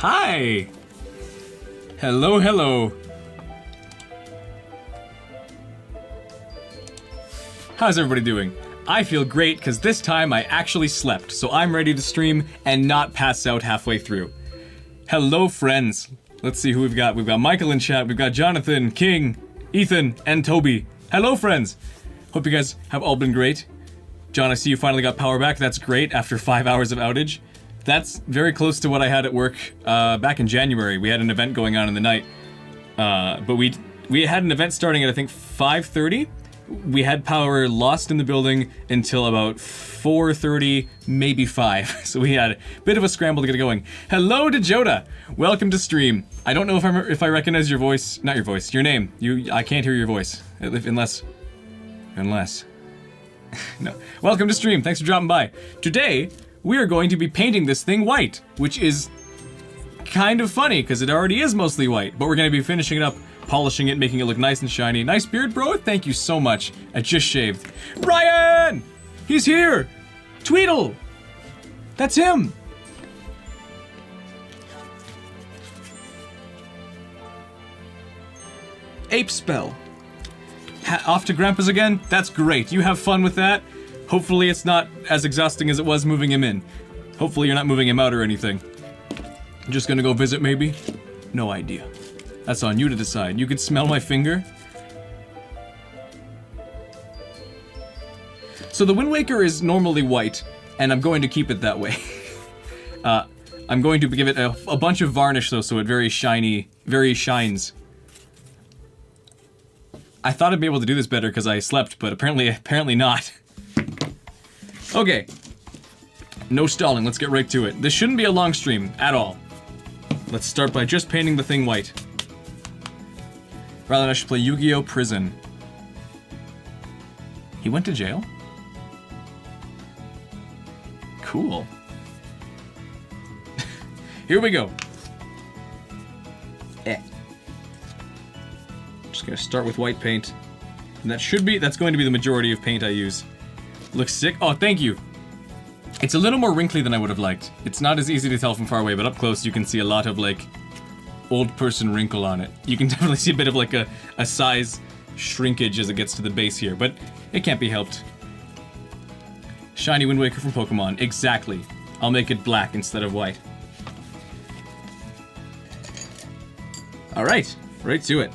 Hi! Hello, hello. How's everybody doing? I feel great because this time I actually slept, so I'm ready to stream and not pass out halfway through. Hello, friends. Let's see who we've got. We've got Michael in chat, we've got Jonathan, King, Ethan, and Toby. Hello, friends. Hope you guys have all been great. John, I see you finally got power back. That's great after 5 hours of outage. That's very close to what I had at work back in January. We had an event going on in the night, but we had an event starting at I think 5:30. We had power lost in the building until about 4:30, maybe 5. So we had a bit of a scramble to get it going. Hello to Joda. Welcome to stream. I don't know if I recognize your voice. Not your voice. Your name. I can't hear your voice unless. No. Welcome to stream. Thanks for dropping by. Today we are going to be painting this thing white, which is kind of funny because it already is mostly white, but we're going to be finishing it up, polishing it, making it look nice and shiny. Nice beard, bro. Thank you so much. I just shaved. Brian! He's here! Tweedle! That's him! Ape spell. Off to Grandpa's again? That's great. You have fun with that. Hopefully it's not as exhausting as it was moving him in. Hopefully you're not moving him out or anything. Just gonna go visit maybe? No idea. That's on you to decide. You can smell my finger. So the Wind Waker is normally white, and I'm going to keep it that way. I'm going to give it a bunch of varnish though, so it very shines. I thought I'd be able to do this better because I slept, but apparently not. Okay. No stalling, let's get right to it. This shouldn't be a long stream at all. Let's start by just painting the thing white. Rather than I should play Yu-Gi-Oh! Prison. He went to jail? Cool. Here we go. Just gonna start with white paint. And that's going to be the majority of paint I use. Looks sick. Oh, thank you. It's a little more wrinkly than I would have liked. It's not as easy to tell from far away, but up close you can see a lot of like old person wrinkle on it. You can definitely see a bit of like a size shrinkage as it gets to the base here, but it can't be helped. Shiny Wind Waker from Pokemon. Exactly. I'll make it black instead of white. Alright, right to it.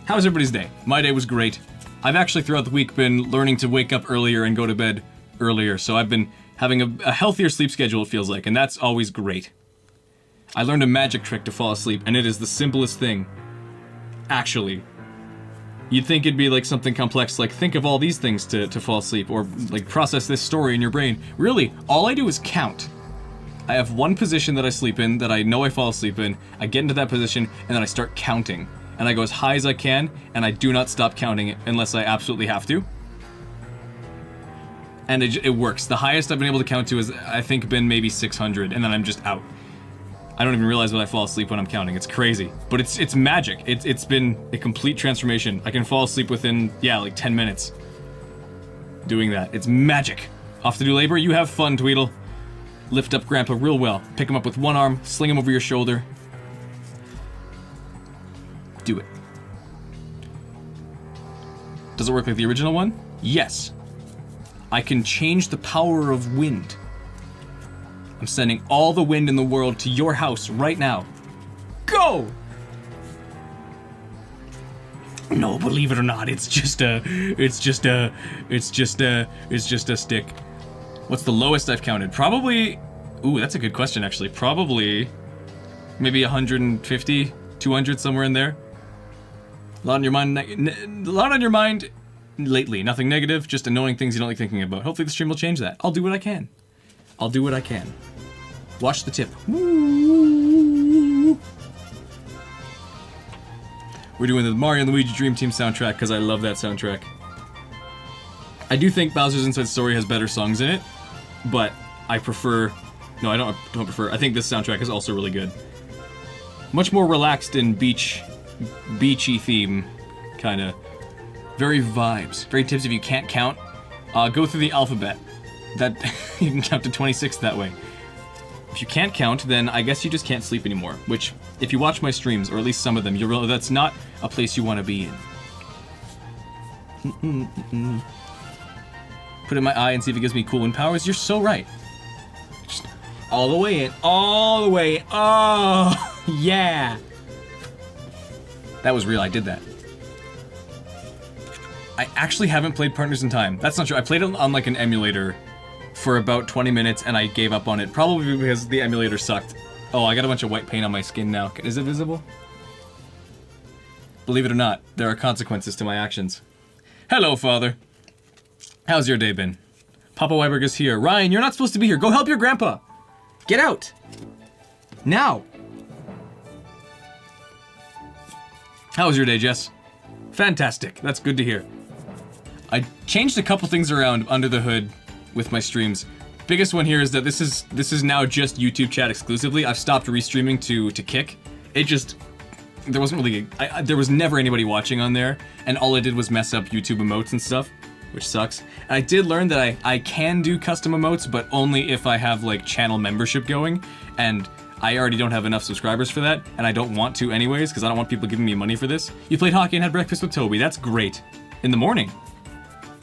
How was everybody's day? My day was great. I've actually throughout the week been learning to wake up earlier and go to bed earlier, so I've been having a healthier sleep schedule, it feels like, and that's always great. I learned a magic trick to fall asleep, and it is the simplest thing. Actually. You'd think it'd be like something complex, like think of all these things to fall asleep, or like process this story in your brain. Really, all I do is count. I have one position that I sleep in, that I know I fall asleep in, I get into that position, and then I start counting. And I go as high as I can, and I do not stop counting it unless I absolutely have to. And it works. The highest I've been able to count to is, I think, been maybe 600, and then I'm just out. I don't even realize when I fall asleep when I'm counting. It's crazy. But it's magic. It's been a complete transformation. I can fall asleep within, like 10 minutes doing that. It's magic. Off to do labor? You have fun, Tweedle. Lift up Grandpa real well. Pick him up with one arm, sling him over your shoulder. Do it. Does it work like the original one? Yes. I can change the power of wind. I'm sending all the wind in the world to your house right now. Go! No, believe it or not, it's just a stick. What's the lowest I've counted? Probably, ooh, that's a good question actually. Probably maybe 150, 200, somewhere in there. A lot on your mind lately. Nothing negative, just annoying things you don't like thinking about. Hopefully the stream will change that. I'll do what I can. Watch the tip. Woo. We're doing the Mario & Luigi Dream Team soundtrack because I love that soundtrack. I do think Bowser's Inside Story has better songs in it, but I prefer... No, I don't prefer. I think this soundtrack is also really good. Much more relaxed and beachy theme, kind of. Very vibes. Very tips if you can't count. Go through the alphabet. That you can count to 26 that way. If you can't count, then I guess you just can't sleep anymore. Which, if you watch my streams, or at least some of them, you'll realize that's not a place you want to be in. Put it in my eye and see if it gives me cool wind powers. You're so right. Just all the way in. All the way in. Oh, yeah. That was real. I did that. I actually haven't played Partners in Time. That's not true. I played it on like an emulator for about 20 minutes and I gave up on it. Probably because the emulator sucked. Oh, I got a bunch of white paint on my skin now. Is it visible? Believe it or not, there are consequences to my actions. Hello, Father. How's your day been? Papa Weiberg is here. Ryan, you're not supposed to be here. Go help your grandpa. Get out. Now. How was your day, Jess? Fantastic. That's good to hear. I changed a couple things around under the hood with my streams. Biggest one here is that this is now just YouTube chat exclusively. I've stopped restreaming to Kick. It just there wasn't really there was never anybody watching on there, and all I did was mess up YouTube emotes and stuff, which sucks. And I did learn that I can do custom emotes, but only if I have like channel membership going, and I already don't have enough subscribers for that, and I don't want to anyways, because I don't want people giving me money for this. You played hockey and had breakfast with Toby. That's great. In the morning.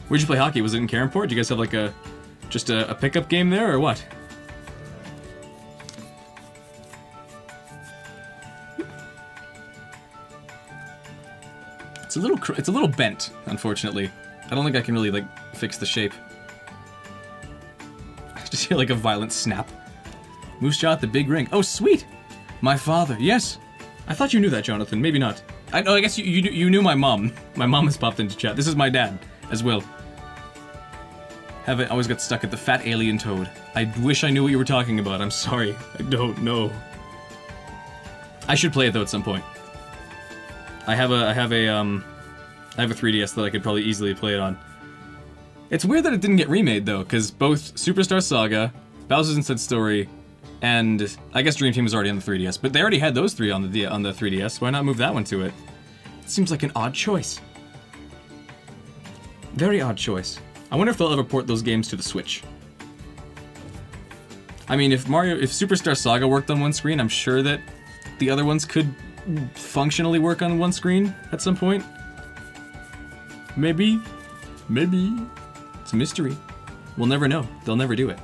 Where'd you play hockey? Was it in Carenport? Did you guys have like just a pickup game there, or what? It's a little bent, unfortunately. I don't think I can really like fix the shape. I just hear like a violent snap. Moose Jaw at the big ring. Oh, sweet! My father, yes. I thought you knew that, Jonathan. Maybe not. I guess you knew my mom. My mom has popped into chat. This is my dad, as well. Always got stuck at the fat alien toad. I wish I knew what you were talking about. I'm sorry. I don't know. I should play it though at some point. I have a 3DS that I could probably easily play it on. It's weird that it didn't get remade though, because both Superstar Saga, Bowser's Inside Story, and I guess Dream Team was already on the 3DS, but they already had those three on the 3DS. Why not move that one to it? It seems like an odd choice. Very odd choice. I wonder if they'll ever port those games to the Switch. I mean, if Superstar Saga worked on one screen, I'm sure that the other ones could functionally work on one screen at some point. Maybe. Maybe. It's a mystery. We'll never know. They'll never do it.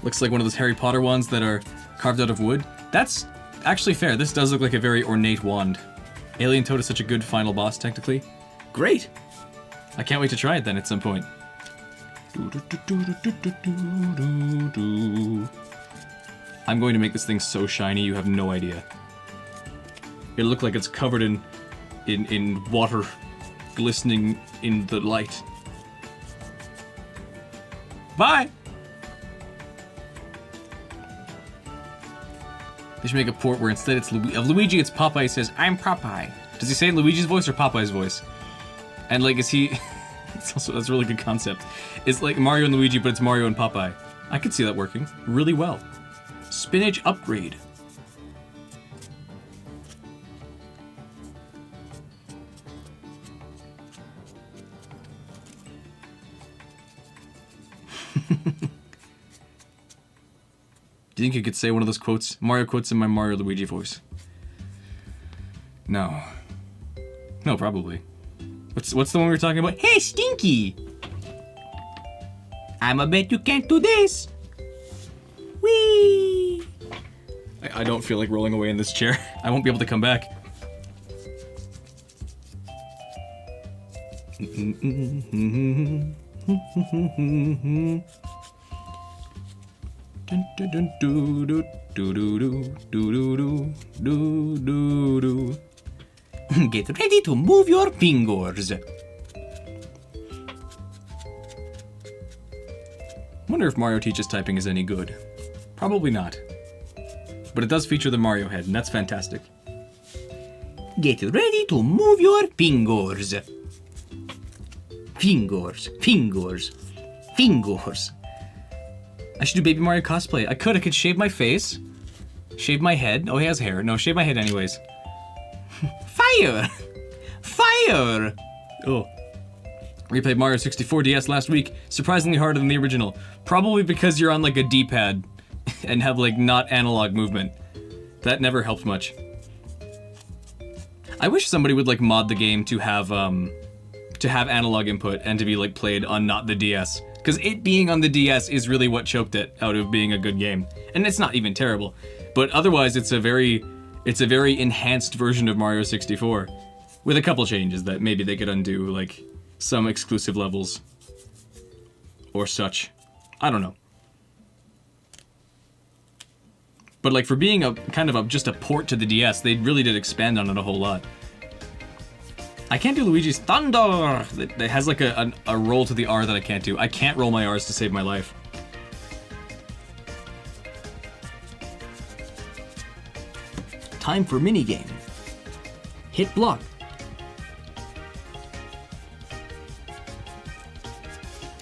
Looks like one of those Harry Potter ones that are carved out of wood. That's actually fair. This does look like a very ornate wand. Alien Toad is such a good final boss, technically. Great! I can't wait to try it then at some point. I'm going to make this thing so shiny you have no idea. It'll look like it's covered in water glistening in the light. Bye! They should make a port where instead of Luigi, it's Popeye says, "I'm Popeye." Does he say it in Luigi's voice or Popeye's voice? And like, is he... that's a really good concept. It's like Mario and Luigi, but it's Mario and Popeye. I could see that working really well. Spinach upgrade. Do you think you could say one of those quotes, Mario quotes in my Mario Luigi voice? No. No, probably. What's the one we were talking about? Hey, Stinky! I'ma bet you can't do this! Whee! I don't feel like rolling away in this chair. I won't be able to come back. Get ready to move your fingers. Wonder if Mario Teaches typing is any good. Probably not. But it does feature the Mario head, and that's fantastic. Get ready to move your fingers. Fingers, fingers, fingers. I should do Baby Mario cosplay. I could shave my face, shave my head. Oh, he has hair. No, shave my head anyways. Fire! Fire! Oh. Replayed Mario 64 DS last week. Surprisingly harder than the original. Probably because you're on like a D-pad and have like not analog movement. That never helped much. I wish somebody would like mod the game to have analog input and to be like played on not the DS. Because it being on the DS is really what choked it out of being a good game. And it's not even terrible. But otherwise it's a very enhanced version of Mario 64. With a couple changes that maybe they could undo, like some exclusive levels. Or such. I don't know. But like for being a kind of just a port to the DS, they really did expand on it a whole lot. I can't do Luigi's Thunder! It has like a roll to the R that I can't do. I can't roll my R's to save my life. Time for minigame. Hit block.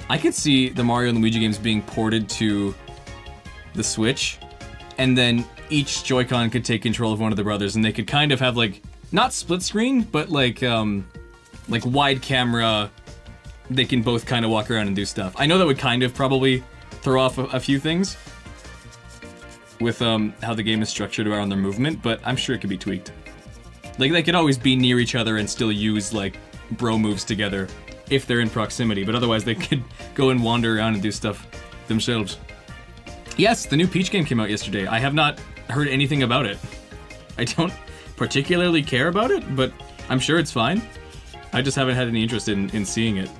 I could see the Mario and Luigi games being ported to the Switch, and then each Joy-Con could take control of one of the brothers, and they could kind of have like, not split screen, but like wide camera, they can both kind of walk around and do stuff. I know that would kind of probably throw off a few things with how the game is structured around their movement, but I'm sure it could be tweaked. Like they could always be near each other and still use like bro moves together if they're in proximity, but otherwise they could go and wander around and do stuff themselves. Yes, the new Peach game came out yesterday. I have not heard anything about it. I don't particularly care about it, but I'm sure it's fine. I just haven't had any interest in seeing it.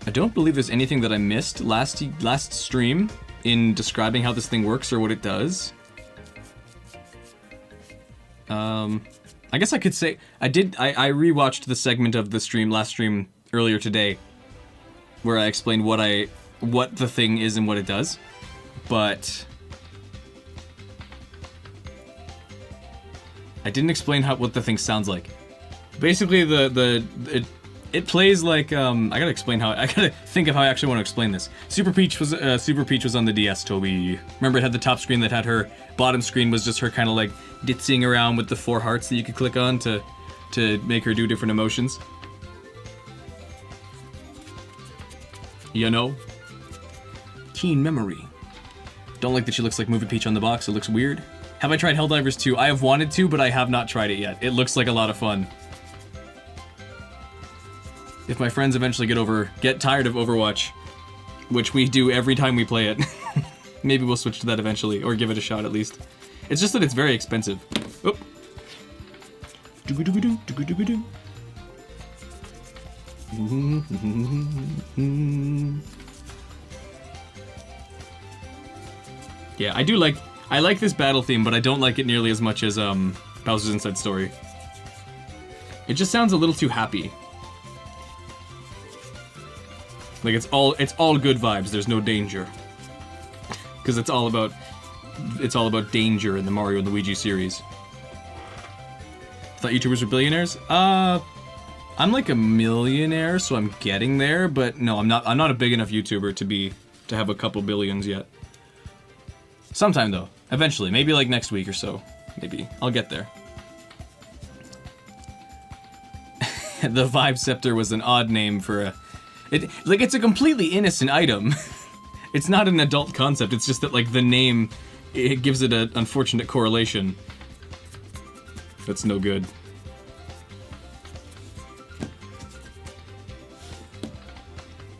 I don't believe there's anything that I missed last stream in describing how this thing works or what it does. I guess I could say I rewatched the segment of the last stream earlier today where I explained what the thing is and what it does. But I didn't explain what the thing sounds like. Basically it plays like I gotta think of how I actually want to explain this. Super Peach was on the DS, Toby. Remember it had the top screen that had her bottom screen was just her kind of like ditzing around with the 4 hearts that you could click on to make her do different emotions. You know? Teen memory. Don't like that she looks like Movie Peach on the box, it looks weird. Have I tried Helldivers 2? I have wanted to, but I have not tried it yet. It looks like a lot of fun. If my friends eventually get tired of Overwatch, which we do every time we play it, maybe we'll switch to that eventually, or give it a shot at least. It's just that it's very expensive. Oh. Yeah, I like this battle theme, but I don't like it nearly as much as Bowser's Inside Story. It just sounds a little too happy. Like it's all good vibes. There's no danger, because it's all about danger in the Mario and Luigi series. Thought YouTubers were billionaires. I'm like a millionaire, so I'm getting there. But no, I'm not a big enough YouTuber to have a couple billions yet. Sometime though, eventually, maybe like next week or so. Maybe I'll get there. The Vibe Scepter was an odd name for a. It's a completely innocent item. It's not an adult concept, it's just that, like, the name, it gives it an unfortunate correlation. That's no good.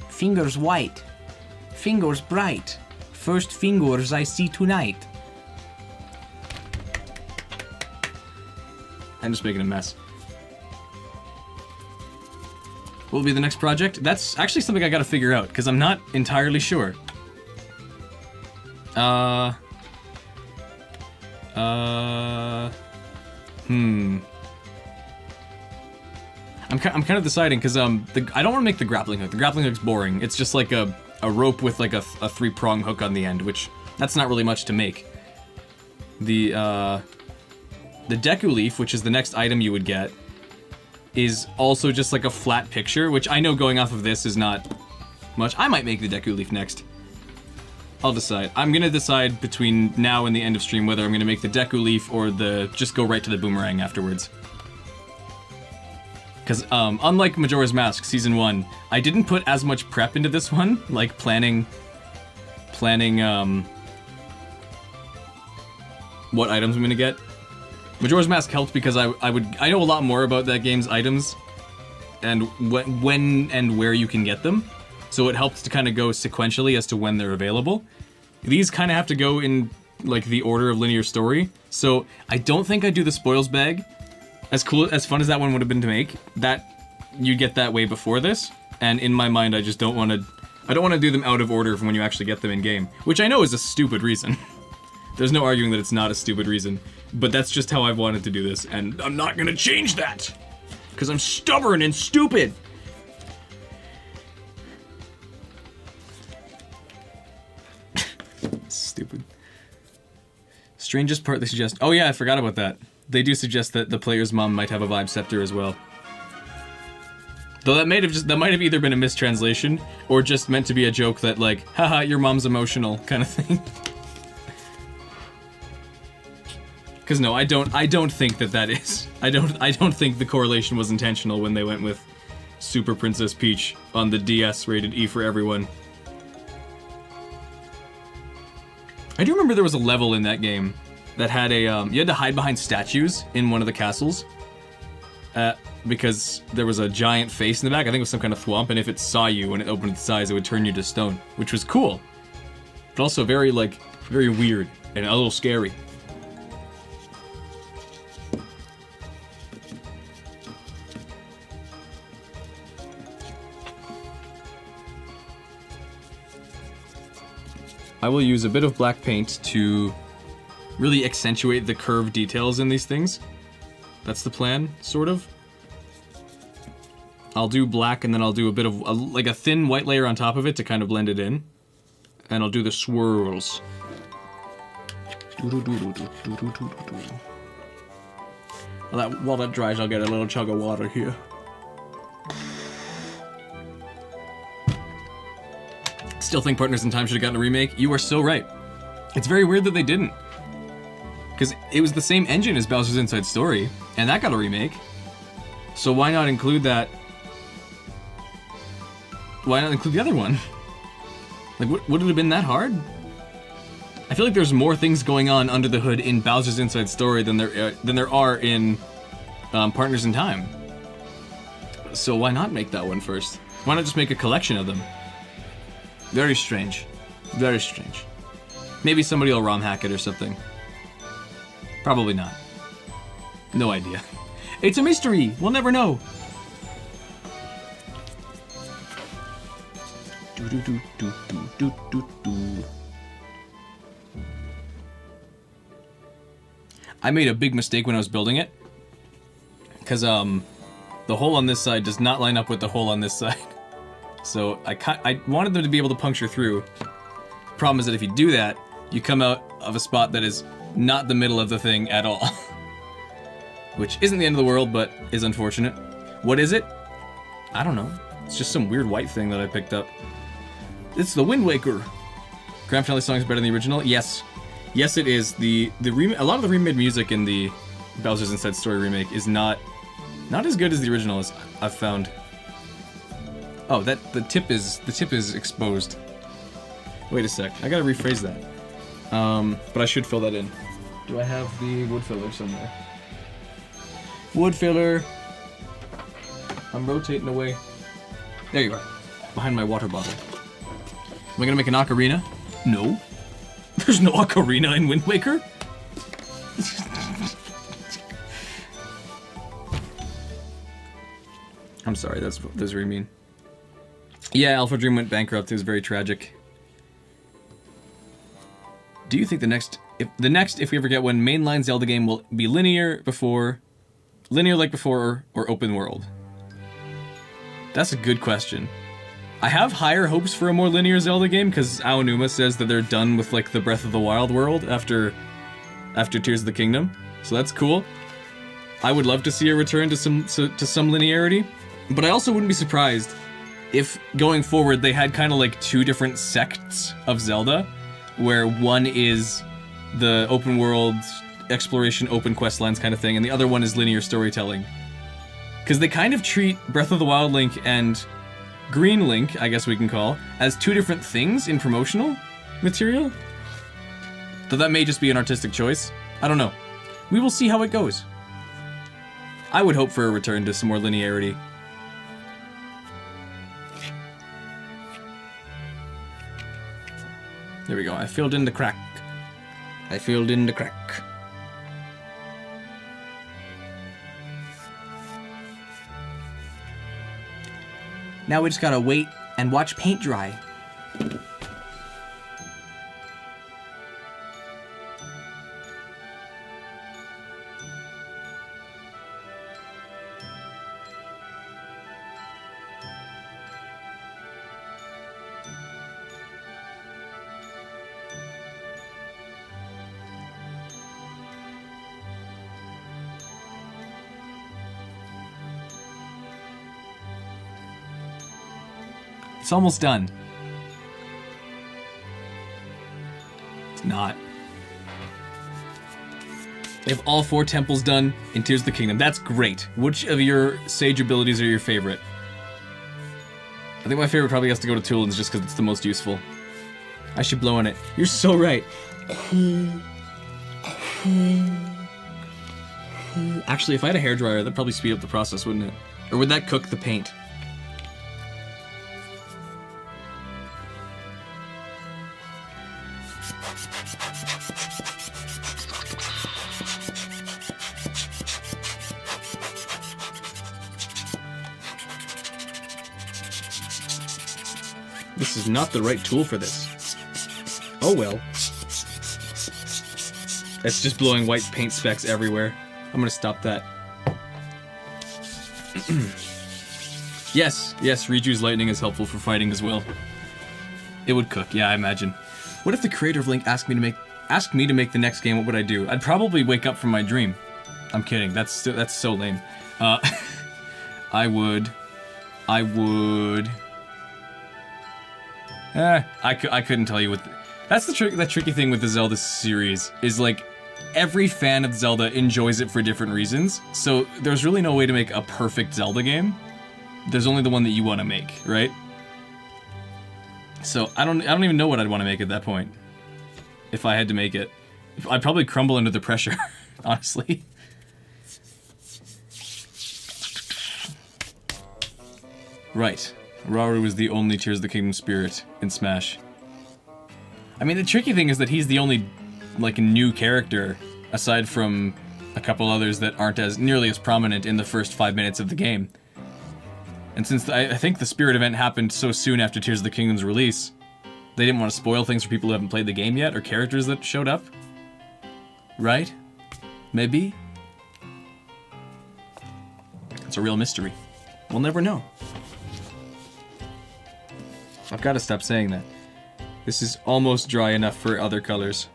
Fingers white. Fingers bright. First fingers I see tonight. I'm just making a mess. What will be the next project? That's actually something I gotta figure out, because I'm not entirely sure. I'm kind of deciding, because I don't want to make the grappling hook. The grappling hook's boring. It's just like a rope with like a 3-prong hook on the end, which that's not really much to make. The Deku Leaf, which is the next item you would get, is also just like a flat picture, which I know going off of this is not much. I might make the Deku Leaf next. I'll decide. I'm gonna decide between now and the end of stream whether I'm gonna make the Deku Leaf or just go right to the Boomerang afterwards. Because unlike Majora's Mask Season 1, I didn't put as much prep into this one, like planning what items I'm gonna get. Majora's Mask helped because I know a lot more about that game's items and when and where you can get them, so it helps to kind of go sequentially as to when they're available. These kind of have to go in like the order of linear story, so I don't think I'd do the spoils bag. As fun as that one would have been to make, that you get that way before this, and in my mind I just don't want to. I don't want to do them out of order from when you actually get them in game, which I know is a stupid reason. There's no arguing that it's not a stupid reason, but that's just how I've wanted to do this, and I'm not gonna change that! Because I'm stubborn and stupid! Stupid. Strangest part they suggest... Oh yeah, I forgot about that. They do suggest that the player's mom might have a Vibe Scepter as well. Though that might have either been a mistranslation, or just meant to be a joke that like, haha, your mom's emotional, kind of thing. Because no, I don't think that is. I don't think the correlation was intentional when they went with Super Princess Peach on the DS rated E for everyone. I do remember there was a level in that game that had a you had to hide behind statues in one of the castles. Because there was a giant face in the back. I think it was some kind of thwomp, and if it saw you when it opened its eyes, it would turn you to stone, which was cool, but also very weird and a little scary. I will use a bit of black paint to really accentuate the curved details in these things. That's the plan, sort of. I'll do black and then I'll do a bit of, like a thin white layer on top of it to kind of blend it in. And I'll do the swirls. While that dries, I'll get a little chug of water here. Still think Partners in Time should have gotten a remake. You are so right. It's very weird that they didn't. Because it was the same engine as Bowser's Inside Story, and that got a remake. So why not include that? Why not include the other one? Like, would it have been that hard? I feel like there's more things going on under the hood in Bowser's Inside Story than there are in Partners in Time. So why not make that one first? Why not just make a collection of them? Very strange. Very strange. Maybe somebody will ROM hack it or something. Probably not. No idea. It's a mystery! We'll never know! I made a big mistake when I was building it. Because, the hole on this side does not line up with the hole on this side. So I wanted them to be able to puncture through. Problem is that if you do that, you come out of a spot that is not the middle of the thing at all. Which isn't the end of the world, but is unfortunate. What is it? I don't know. It's just some weird white thing that I picked up. It's the Wind Waker. Grand Finale song is better than the original? Yes. Yes, it is. A lot of the remade music in the Bowser's Inside Story remake is not as good as the original is, I've found. Oh, the tip is exposed. Wait a sec. I gotta rephrase that. But I should fill that in. Do I have the wood filler somewhere? Wood filler. I'm rotating away. There you are. Behind my water bottle. Am I gonna make an ocarina? No. There's no ocarina in Wind Waker. I'm sorry, that's very mean. Yeah, Alpha Dream went bankrupt. It was very tragic. Do you think if we ever get one, mainline Zelda game will be linear like before, or open world? That's a good question. I have higher hopes for a more linear Zelda game because Aonuma says that they're done with like the Breath of the Wild world after Tears of the Kingdom, so that's cool. I would love to see a return to some linearity, but I also wouldn't be surprised if going forward they had kind of like two different sects of Zelda, where one is the open world exploration, open quest lines kind of thing, and the other one is linear storytelling. Because they kind of treat Breath of the Wild Link and Green Link, I guess we can call, as two different things in promotional material. Though that may just be an artistic choice. I don't know. We will see how it goes. I would hope for a return to some more linearity. There we go. I filled in the crack. I filled in the crack. Now we just gotta wait and watch paint dry. It's almost done. It's not. They have all 4 temples done in Tears of the Kingdom. That's great. Which of your sage abilities are your favorite? I think my favorite probably has to go to Tulins just because it's the most useful. I should blow on it. You're so right. Actually, if I had a hairdryer, that'd probably speed up the process, wouldn't it? Or would that cook the paint? This is not the right tool for this. Oh well. It's just blowing white paint specks everywhere. I'm gonna stop that. Yes, Riju's lightning is helpful for fighting as well. It would cook, yeah, I imagine. What if the creator of Link asked me to make the next game? What would I do? I'd probably wake up from my dream. I'm kidding. That's so lame. I would. I couldn't tell you what. That's the tricky thing with the Zelda series is like every fan of Zelda enjoys it for different reasons. So there's really no way to make a perfect Zelda game. There's only the one that you want to make, right? So I don't even know what I'd want to make at that point. If I had to make it, I'd probably crumble under the pressure, honestly. Right. Rauru is the only Tears of the Kingdom spirit in Smash. I mean, the tricky thing is that he's the only, like, new character, aside from a couple others that aren't nearly as prominent in the first 5 minutes of the game. And since I think the Spirit event happened so soon after Tears of the Kingdom's release, they didn't want to spoil things for people who haven't played the game yet, or characters that showed up. Right? Maybe? It's a real mystery. We'll never know. I've got to stop saying that. This is almost dry enough for other colors.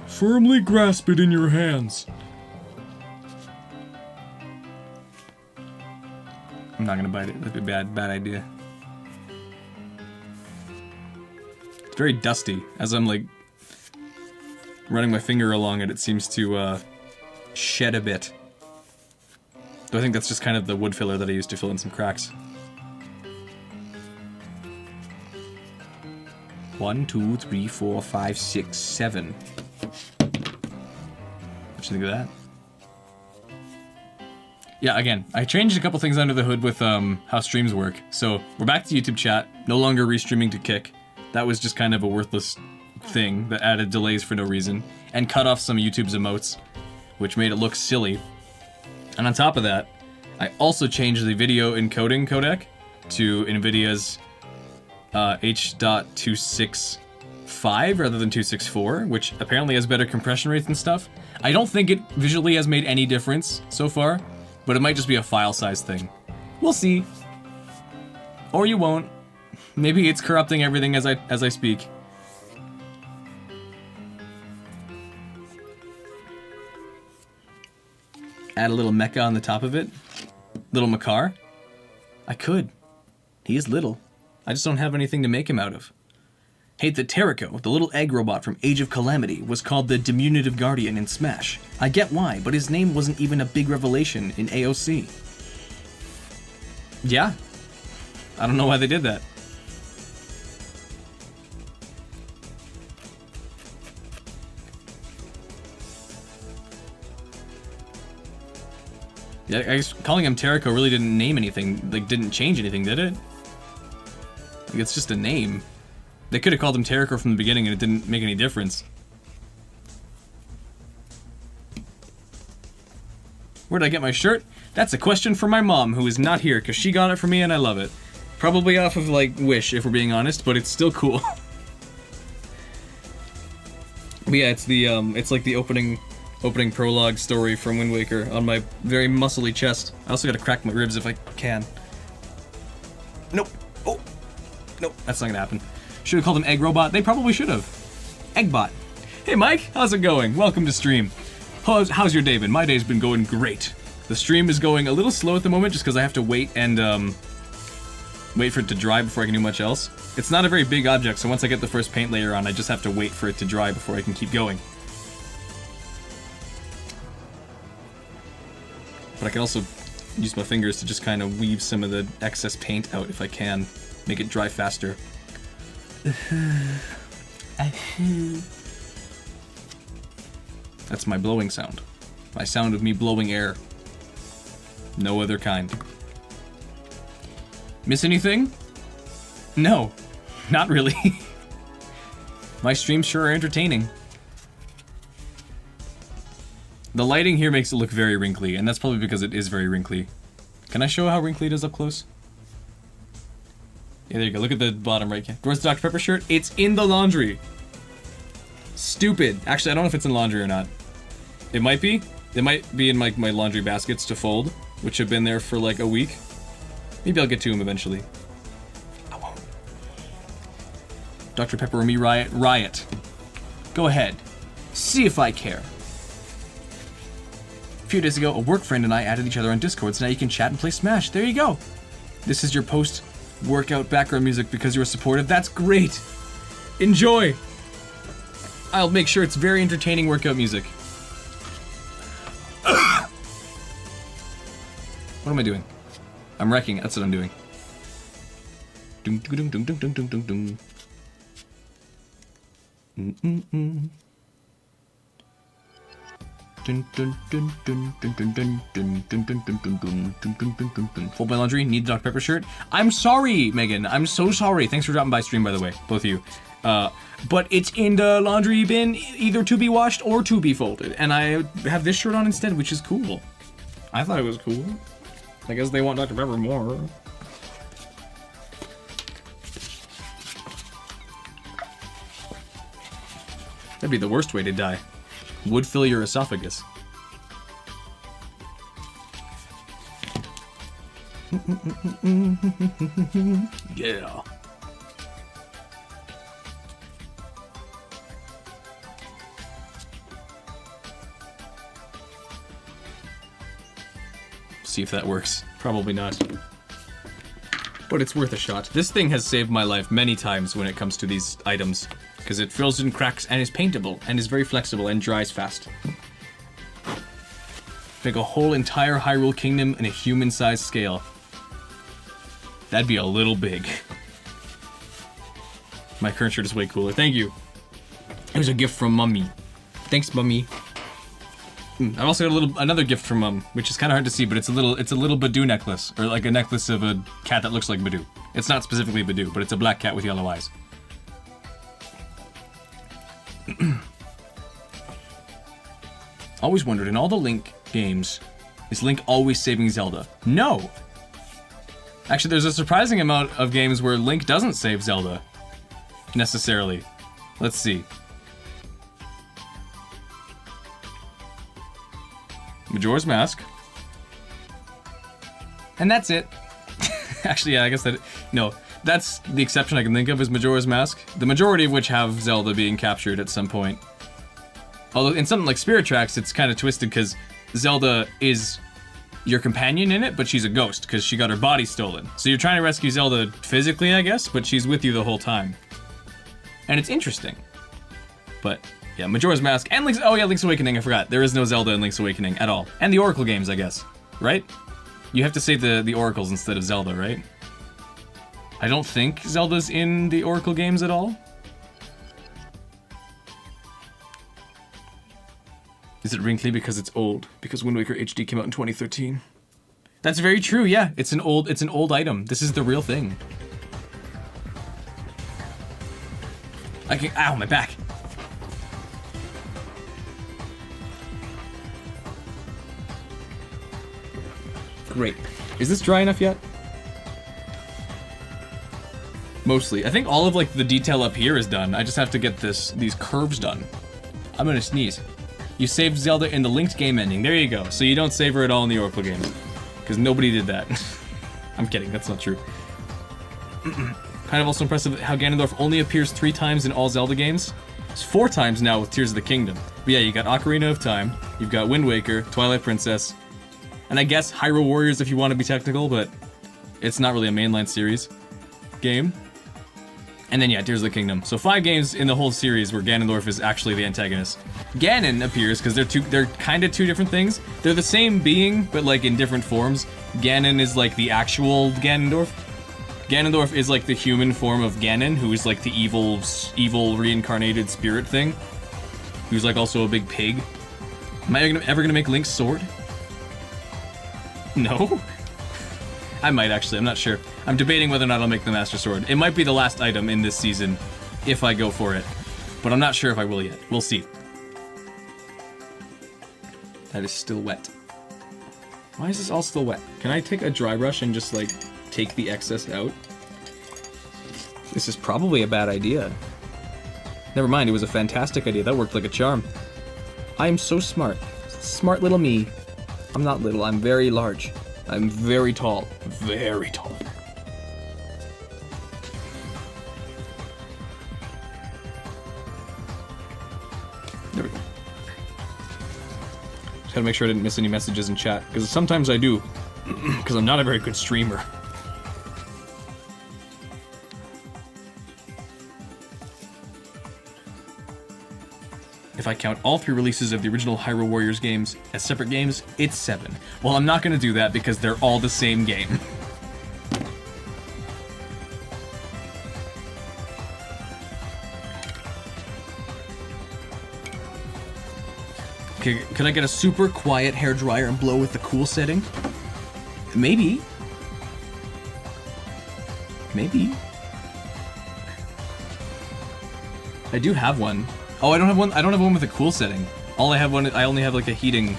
Firmly grasp it in your hands. I'm not gonna bite it. That'd be a bad idea. It's very dusty. As I'm like running my finger along it, it seems to shed a bit. Though I think that's just kind of the wood filler that I used to fill in some cracks. 1, 2, 3, 4, 5, 6, 7. What you think of that? Yeah, again, I changed a couple things under the hood with how streams work. So we're back to YouTube chat, no longer restreaming to Kick. That was just kind of a worthless thing that added delays for no reason, and cut off some of YouTube's emotes, which made it look silly. And on top of that, I also changed the video encoding codec to NVIDIA's H.265 rather than 264, which apparently has better compression rates and stuff. I don't think it visually has made any difference so far, but it might just be a file size thing. We'll see. Or you won't. Maybe it's corrupting everything as I speak. Add a little mecha on the top of it. Little Makar. I could. He is little. I just don't have anything to make him out of. Hate that Terrico, the little egg robot from Age of Calamity, was called the Diminutive Guardian in Smash. I get why, but his name wasn't even a big revelation in AOC. Yeah. I don't know why they did that. Yeah, I guess calling him Terrico really didn't name anything, like didn't change anything, did it? Like, it's just a name. They could have called him Terrico from the beginning and it didn't make any difference. Where'd I get my shirt? That's a question for my mom, who is not here, because she got it for me and I love it. Probably off of, like, Wish, if we're being honest, but it's still cool. But yeah, it's the, it's like the opening prologue story from Wind Waker on my very muscly chest. I also gotta crack my ribs if I can. Nope. Oh. Nope, that's not gonna happen. Should have called him Egg Robot. They probably should have. Eggbot. Hey Mike, how's it going? Welcome to stream. How's your day been? My day's been going great. The stream is going a little slow at the moment just because I have to wait and wait for it to dry before I can do much else. It's not a very big object, so once I get the first paint layer on, I just have to wait for it to dry before I can keep going. But I can also use my fingers to just kind of weave some of the excess paint out if I can. Make it dry faster. That's my blowing sound. My sound of me blowing air. No other kind. Miss anything? No, not really. My streams sure are entertaining. The lighting here makes it look very wrinkly, and that's probably because it is very wrinkly. Can I show how wrinkly it is up close? Yeah, there you go. Look at the bottom right. Where's the Dr. Pepper shirt? It's in the laundry. Stupid. Actually, I don't know if it's in laundry or not. It might be. It might be in my laundry baskets to fold, which have been there for like a week. Maybe I'll get to them eventually. I won't. Dr. Pepper or me riot? Riot. Go ahead. See if I care. A few days ago, a work friend and I added each other on Discord, so now you can chat and play Smash. There you go. This is your post-workout background music because you were supportive. That's great. Enjoy. I'll make sure it's very entertaining workout music. What am I doing? I'm wrecking. That's what I'm doing. Dum dum dum dum dum dum dum dum. Fold my laundry. Need the Dr. Pepper shirt. I'm sorry, Megan. I'm so sorry. Thanks for dropping by stream, by the way, both of you. But it's in the laundry bin, either to be washed or to be folded. And I have this shirt on instead, which is cool. I thought it was cool. I guess they want Dr. Pepper more. That'd be the worst way to die. Would fill your esophagus. Yeah. See if that works. Probably not. But it's worth a shot. This thing has saved my life many times when it comes to these items, because it fills in cracks and is paintable and is very flexible and dries fast. Make a whole entire Hyrule Kingdom in a human-sized scale. That'd be a little big. My current shirt is way cooler. Thank you. It was a gift from Mummy. Thanks, Mummy. I've also got another gift from Mum, which is kind of hard to see, but it's a little Badoo necklace, or like a necklace of a cat that looks like Badoo. It's not specifically Badoo, but it's a black cat with yellow eyes. Always wondered, in all the Link games, is Link always saving Zelda? No! Actually, there's a surprising amount of games where Link doesn't save Zelda. Necessarily. Let's see. Majora's Mask. And that's it. Actually, yeah, I guess that... No, that's the exception I can think of is Majora's Mask. The majority of which have Zelda being captured at some point. Although in something like Spirit Tracks, it's kind of twisted because Zelda is your companion in it, but she's a ghost because she got her body stolen. So you're trying to rescue Zelda physically, I guess, but she's with you the whole time. And it's interesting. But yeah, Majora's Mask and Link's, oh yeah, Link's Awakening, I forgot. There is no Zelda in Link's Awakening at all. And the Oracle games, I guess, right? You have to say the Oracles instead of Zelda, right? I don't think Zelda's in the Oracle games at all. Is it wrinkly because it's old? Because Wind Waker HD came out in 2013. That's very true, yeah. It's an old item. This is the real thing. I can, ow, my back. Great. Is this dry enough yet? Mostly. I think all of like the detail up here is done. I just have to get these curves done. I'm gonna sneeze. You saved Zelda in the linked game ending. There you go. So you don't save her at all in the Oracle game. Because nobody did that. I'm kidding, that's not true. Kind of also impressive how Ganondorf only appears 3 times in all Zelda games. It's 4 times now with Tears of the Kingdom. But yeah, you got Ocarina of Time, you've got Wind Waker, Twilight Princess, and I guess Hyrule Warriors if you want to be technical, but it's not really a mainline series game. And then yeah, Tears of the Kingdom. So 5 games in the whole series where Ganondorf is actually the antagonist. Ganon appears because they're kind of 2 different things. They're the same being, but like in different forms. Ganon is like the actual Ganondorf. Ganondorf is like the human form of Ganon, who is like the evil reincarnated spirit thing. Who's like also a big pig. Am I ever gonna make Link's sword? No? I might actually, I'm not sure. I'm debating whether or not I'll make the Master Sword. It might be the last item in this season, if I go for it. But I'm not sure if I will yet. We'll see. That is still wet. Why is this all still wet? Can I take a dry brush and just, like, take the excess out? This is probably a bad idea. Never mind, it was a fantastic idea. That worked like a charm. I am so smart. Smart little me. I'm not little, I'm very large. I'm very tall. Very tall. There we go. Just gotta make sure I didn't miss any messages in chat, because sometimes I do, because I'm not a very good streamer. If I count all 3 releases of the original Hyrule Warriors games as separate games, it's 7. Well, I'm not gonna do that because they're all the same game. Okay, could I get a super quiet hairdryer and blow with the cool setting? Maybe. Maybe. I do have one. Oh, I don't have one. I don't have one with a cool setting. All I have one. I only have like a heating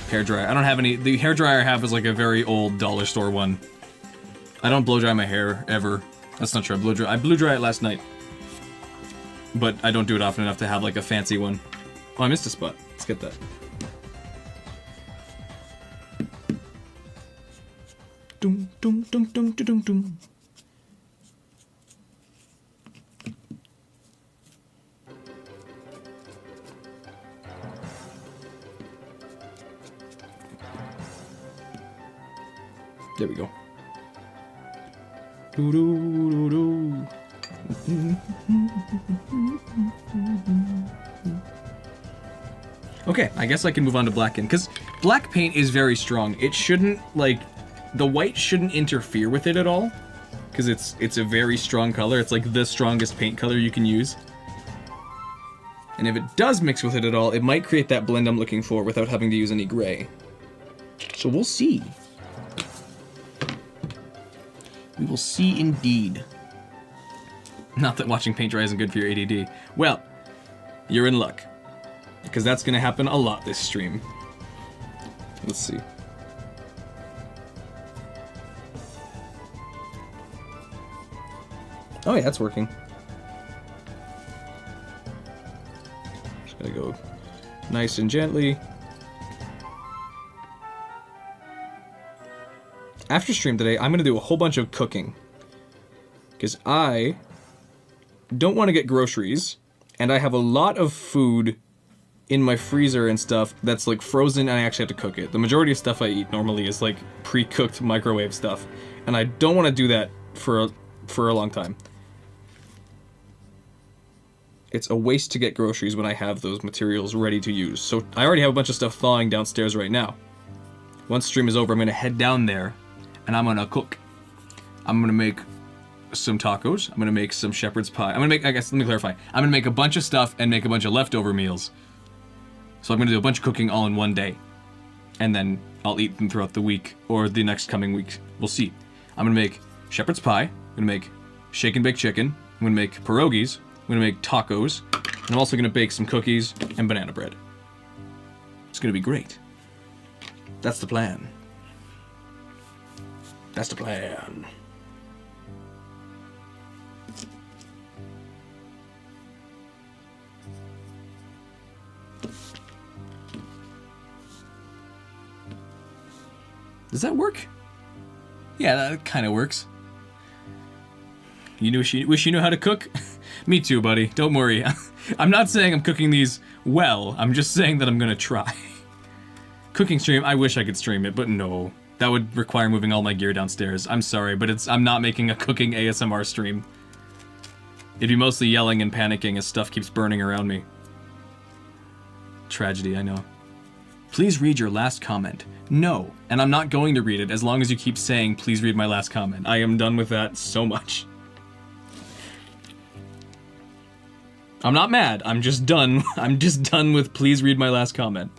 hairdryer. I don't have any. The hairdryer I have is like a very old dollar store one. I don't blow dry my hair ever. That's not true. I blew dry it last night, but I don't do it often enough to have like a fancy one. Oh, I missed a spot. Let's get that. Dum dum dum dum dum dum. There we go. Doo -doo -doo -doo. Okay, I guess I can move on to black in, because black paint is very strong. It shouldn't, like, the white shouldn't interfere with it at all, because it's a very strong color. It's like the strongest paint color you can use. And if it does mix with it at all, it might create that blend I'm looking for without having to use any gray. So we'll see. We will see indeed. Not that watching paint dry isn't good for your ADD. Well, you're in luck. Because that's going to happen a lot this stream. Let's see. Oh yeah, that's working. Just gotta go nice and gently. After stream today, I'm going to do a whole bunch of cooking. Because I don't want to get groceries, and I have a lot of food in my freezer and stuff that's like frozen and I actually have to cook it. The majority of stuff I eat normally is like pre-cooked microwave stuff, and I don't want to do that for a long time. It's a waste to get groceries when I have those materials ready to use. So I already have a bunch of stuff thawing downstairs right now. Once stream is over, I'm gonna head down there and I'm gonna cook. I'm gonna make some tacos. I'm gonna make some shepherd's pie. I'm gonna make, I guess, let me clarify. I'm gonna make a bunch of stuff and make a bunch of leftover meals. So I'm gonna do a bunch of cooking all in one day. And then I'll eat them throughout the week or the next coming weeks. We'll see. I'm gonna make shepherd's pie. I'm gonna make shake and bake chicken. I'm gonna make pierogies. I'm gonna make tacos. And I'm also gonna bake some cookies and banana bread. It's gonna be great. That's the plan. That's the plan. Does that work? Yeah, that kind of works. You wish you knew how to cook? Me too, buddy. Don't worry. I'm not saying I'm cooking these well. I'm just saying that I'm gonna try. Cooking stream, I wish I could stream it, but no. That would require moving all my gear downstairs. I'm sorry, but I'm not making a cooking ASMR stream. It'd be mostly yelling and panicking as stuff keeps burning around me. Tragedy, I know. Please read your last comment. No, and I'm not going to read it as long as you keep saying, please read my last comment. I am done with that so much. I'm not mad, I'm just done. I'm just done with please read my last comment.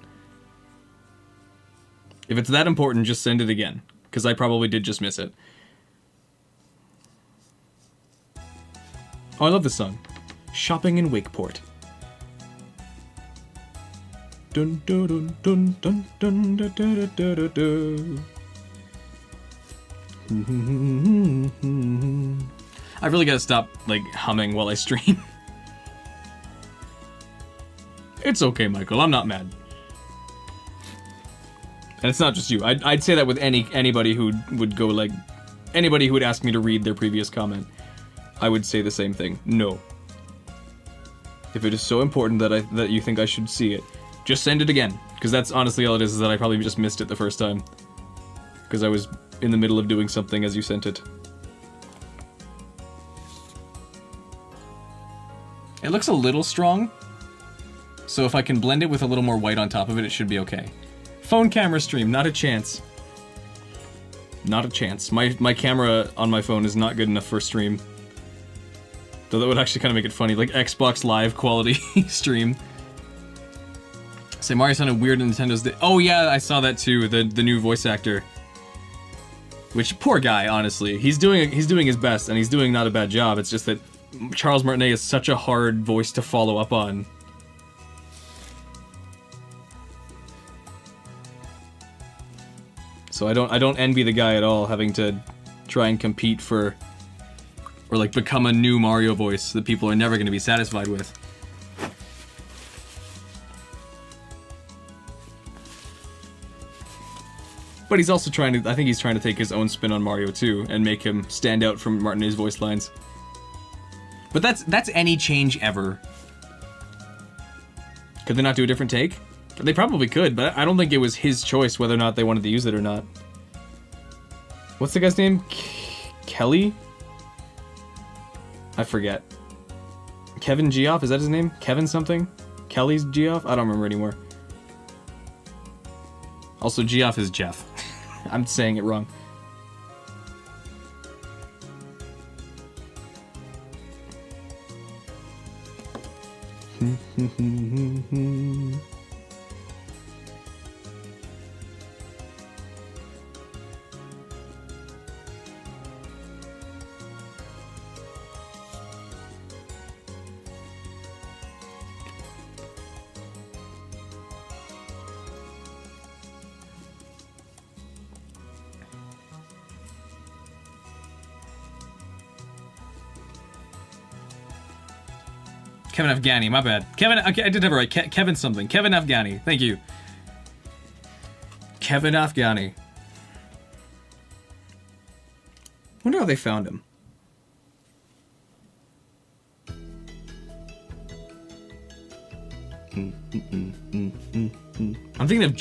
If it's that important, just send it again, because I probably did just miss it. Oh, I love this song. Shopping in Wakeport. Dun dun dun dun dun dun dun dun dun dun. I really gotta stop, like, humming while I stream. It's okay, Michael, I'm not mad. And it's not just you. I'd say that with anybody who would go, like, anybody who would ask me to read their previous comment. I would say the same thing. No. If it is so important that you think I should see it, just send it again. Because that's honestly all it is that I probably just missed it the first time. Because I was in the middle of doing something as you sent it. It looks a little strong. So if I can blend it with a little more white on top of it, it should be okay. Phone camera stream, not a chance. Not a chance. My camera on my phone is not good enough for stream. Though that would actually kind of make it funny, like Xbox Live quality stream. Say Mario sounded weird in Nintendo's oh yeah, I saw that too, the new voice actor. Which, poor guy, honestly. He's doing his best, and he's doing not a bad job. It's just that Charles Martinet is such a hard voice to follow up on. So I don't envy the guy at all, having to try and compete for, or like become a new Mario voice that people are never going to be satisfied with. But he's also trying to, I think he's trying to take his own spin on Mario too, and make him stand out from Martinet's voice lines. But that's any change ever. Could they not do a different take? They probably could, but I don't think it was his choice whether or not they wanted to use it or not. What's the guy's name? Kelly? I forget. Kevin Geoff, is that his name? Kevin something? Kelly's Geoff? I don't remember anymore. Also, Geoff is Jeff. I'm saying it wrong. Kevin Afghani, my bad. Kevin, okay, I did have it right. Kevin something. Kevin Afghani, thank you. Kevin Afghani. Wonder how they found him. I'm thinking of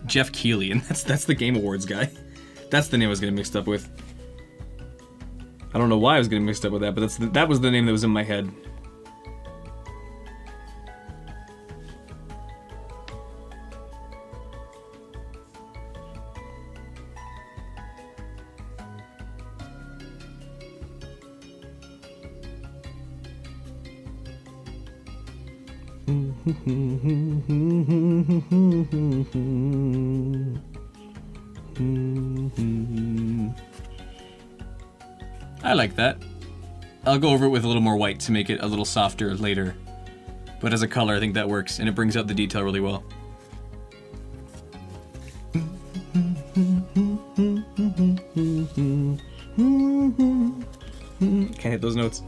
Jeff Keighley, and that's the Game Awards guy. That's the name I was getting mixed up with. I don't know why I was getting mixed up with that, but that was the name that was in my head. I like that. I'll go over it with a little more white to make it a little softer later. But as a color, I think that works, and it brings out the detail really well. Can't hit those notes.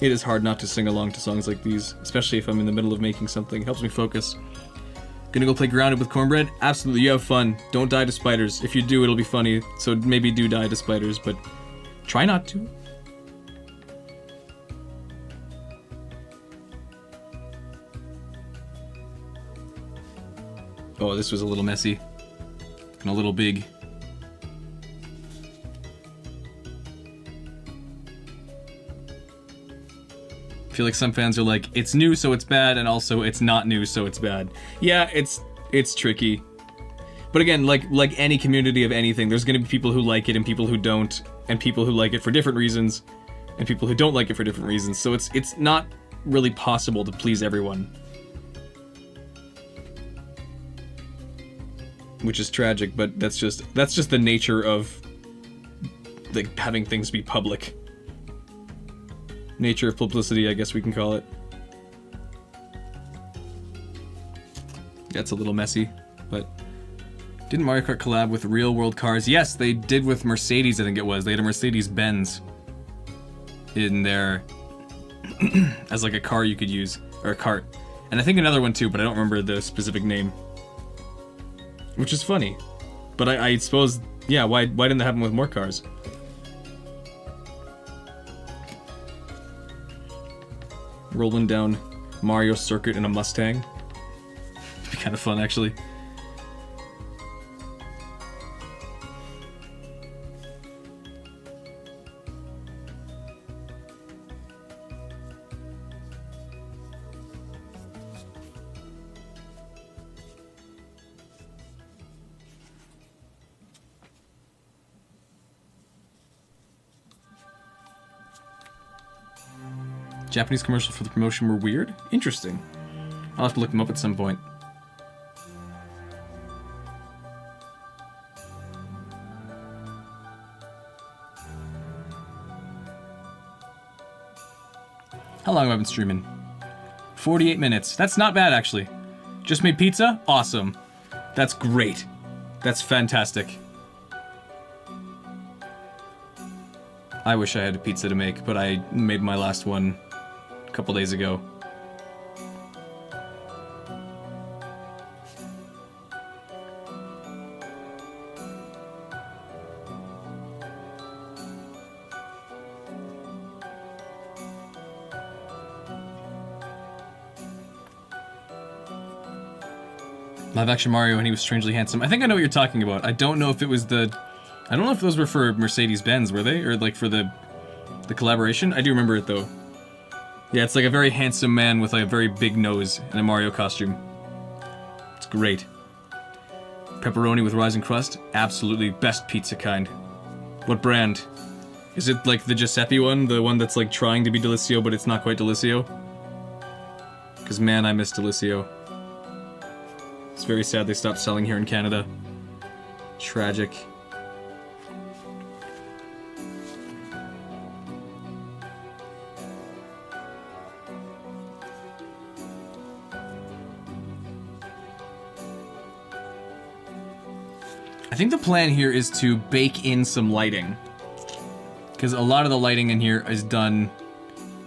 It is hard not to sing along to songs like these, especially if I'm in the middle of making something. It helps me focus. Gonna go play Grounded with Cornbread? Absolutely, you have fun. Don't die to spiders. If you do, it'll be funny, so maybe do die to spiders, but try not to. Oh, this was a little messy. And a little big. I feel like some fans are like, it's new so it's bad, and also it's not new so it's bad. Yeah, it's tricky. But again, like any community of anything, there's gonna be people who like it and people who don't, and people who like it for different reasons, and people who don't like it for different reasons. So it's not really possible to please everyone. Which is tragic, but that's just the nature of like having things be public. Nature of publicity, I guess we can call it. That's a little messy, but didn't Mario Kart collab with real world cars? Yes, they did with Mercedes, I think it was. They had a Mercedes-Benz in there as like a car you could use, or a cart. And I think another one too, but I don't remember the specific name. Which is funny. But I suppose, yeah, why didn't that happen with more cars? Rolling down Mario Circuit in a Mustang. It'd be kind of fun, actually. Japanese commercials for the promotion were weird? Interesting. I'll have to look them up at some point. How long have I been streaming? 48 minutes. That's not bad, actually. Just made pizza? Awesome. That's great. That's fantastic. I wish I had a pizza to make, but I made my last one a couple days ago. Live action Mario, and he was strangely handsome. I think I know what you're talking about. I don't know if it was the... I don't know if those were for Mercedes-Benz, were they? Or like for the collaboration? I do remember it though. Yeah, it's like a very handsome man with like a very big nose in a Mario costume. It's great. Pepperoni with rising crust? Absolutely best pizza kind. What brand? Is it like the Giuseppe one? The one that's like trying to be Delissio, but it's not quite Delissio? Because man, I miss Delissio. It's very sad they stopped selling here in Canada. Tragic. I think the plan here is to bake in some lighting. Because a lot of the lighting in here is done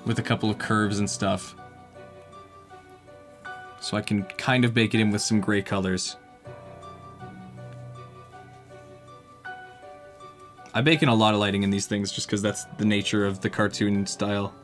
with a couple of curves and stuff. So I can kind of bake it in with some gray colors. I bake in a lot of lighting in these things just because that's the nature of the cartoon style.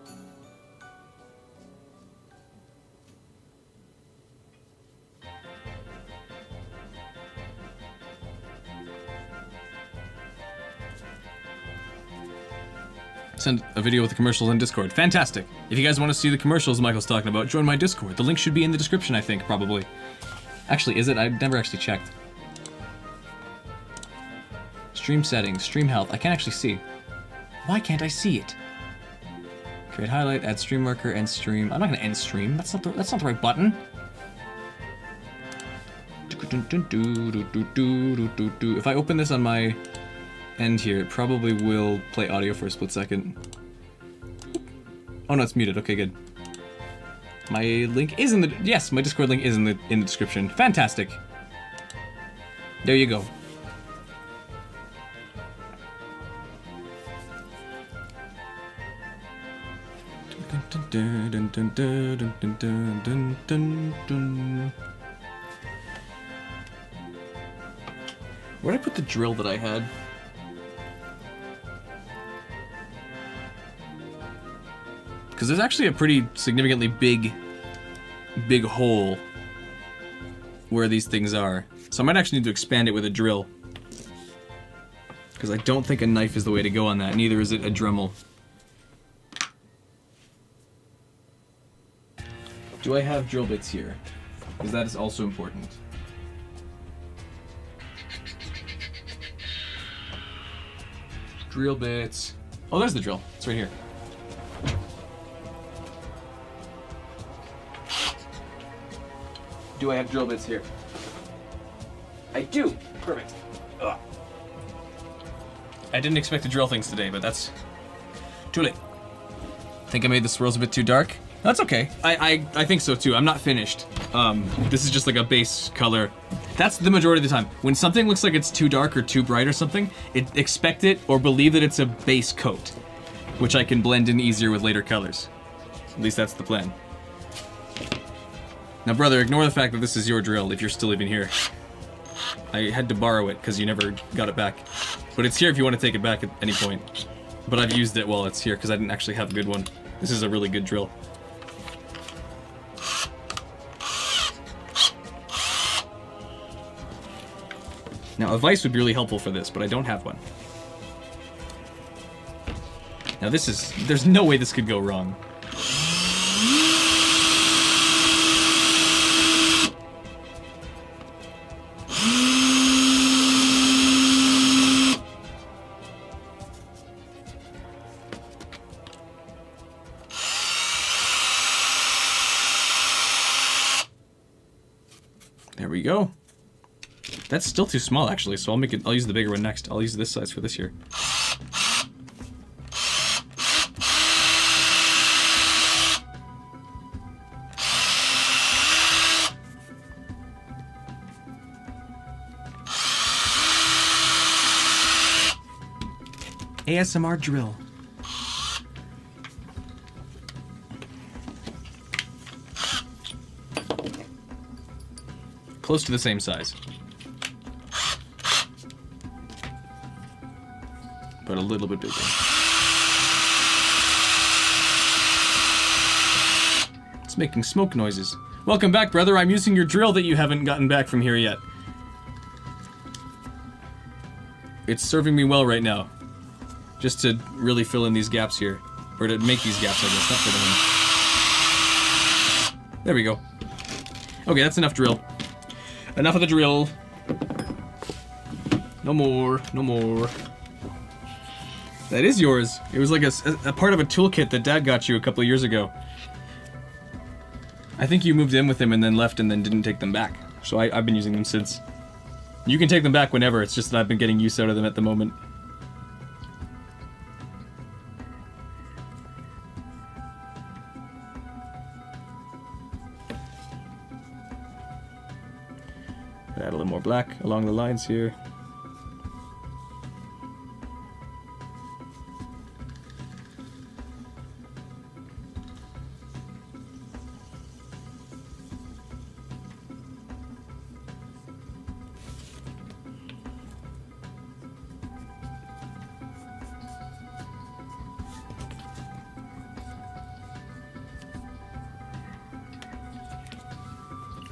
Send a video with the commercials on Discord. Fantastic. If you guys want to see the commercials Michael's talking about, join my Discord. The link should be in the description, I think, probably. Actually, is it? I've never actually checked. Stream settings, stream health. I can't actually see. Why can't I see it? Create highlight, add stream marker, end stream. I'm not gonna end stream. That's not the right button. If I open this on my end here, it probably will play audio for a split second. Oh no, it's muted. Okay, good. My link is in the... Yes, my Discord link is in the description. Fantastic. There you go. Where did I put the drill that I had? Because there's actually a pretty significantly big hole where these things are. So I might actually need to expand it with a drill. Because I don't think a knife is the way to go on that, neither is it a Dremel. Do I have drill bits here? Because that is also important. Drill bits. Oh, there's the drill. It's right here. Do I have drill bits here? I do! Perfect. Ugh. I didn't expect to drill things today, but that's too late. Think I made the swirls a bit too dark? That's okay. I think so too. I'm not finished. This is just like a base color. That's the majority of the time. When something looks like it's too dark or too bright or something, expect it or believe that it's a base coat, which I can blend in easier with later colors. At least that's the plan. Now, brother, ignore the fact that this is your drill if you're still even here. I had to borrow it because you never got it back. But it's here if you want to take it back at any point. But I've used it while it's here because I didn't actually have a good one. This is a really good drill. Now, a vise would be really helpful for this, but I don't have one. Now this is... There's no way this could go wrong. There we go. That's still too small, actually, so I'll use the bigger one next. I'll use this size for this here. ASMR drill. Close to the same size. But a little bit bigger. It's making smoke noises. Welcome back, brother. I'm using your drill that you haven't gotten back from here yet. It's serving me well right now. Just to really fill in these gaps here. Or to make these gaps, I guess, not fill them in. There we go. Okay, that's enough drill. Enough of the drill. No more, no more. That is yours. It was like a part of a toolkit that Dad got you a couple of years ago. I think you moved in with him and then left and then didn't take them back. So I've been using them since. You can take them back whenever, it's just that I've been getting use out of them at the moment. Add a little more black along the lines here.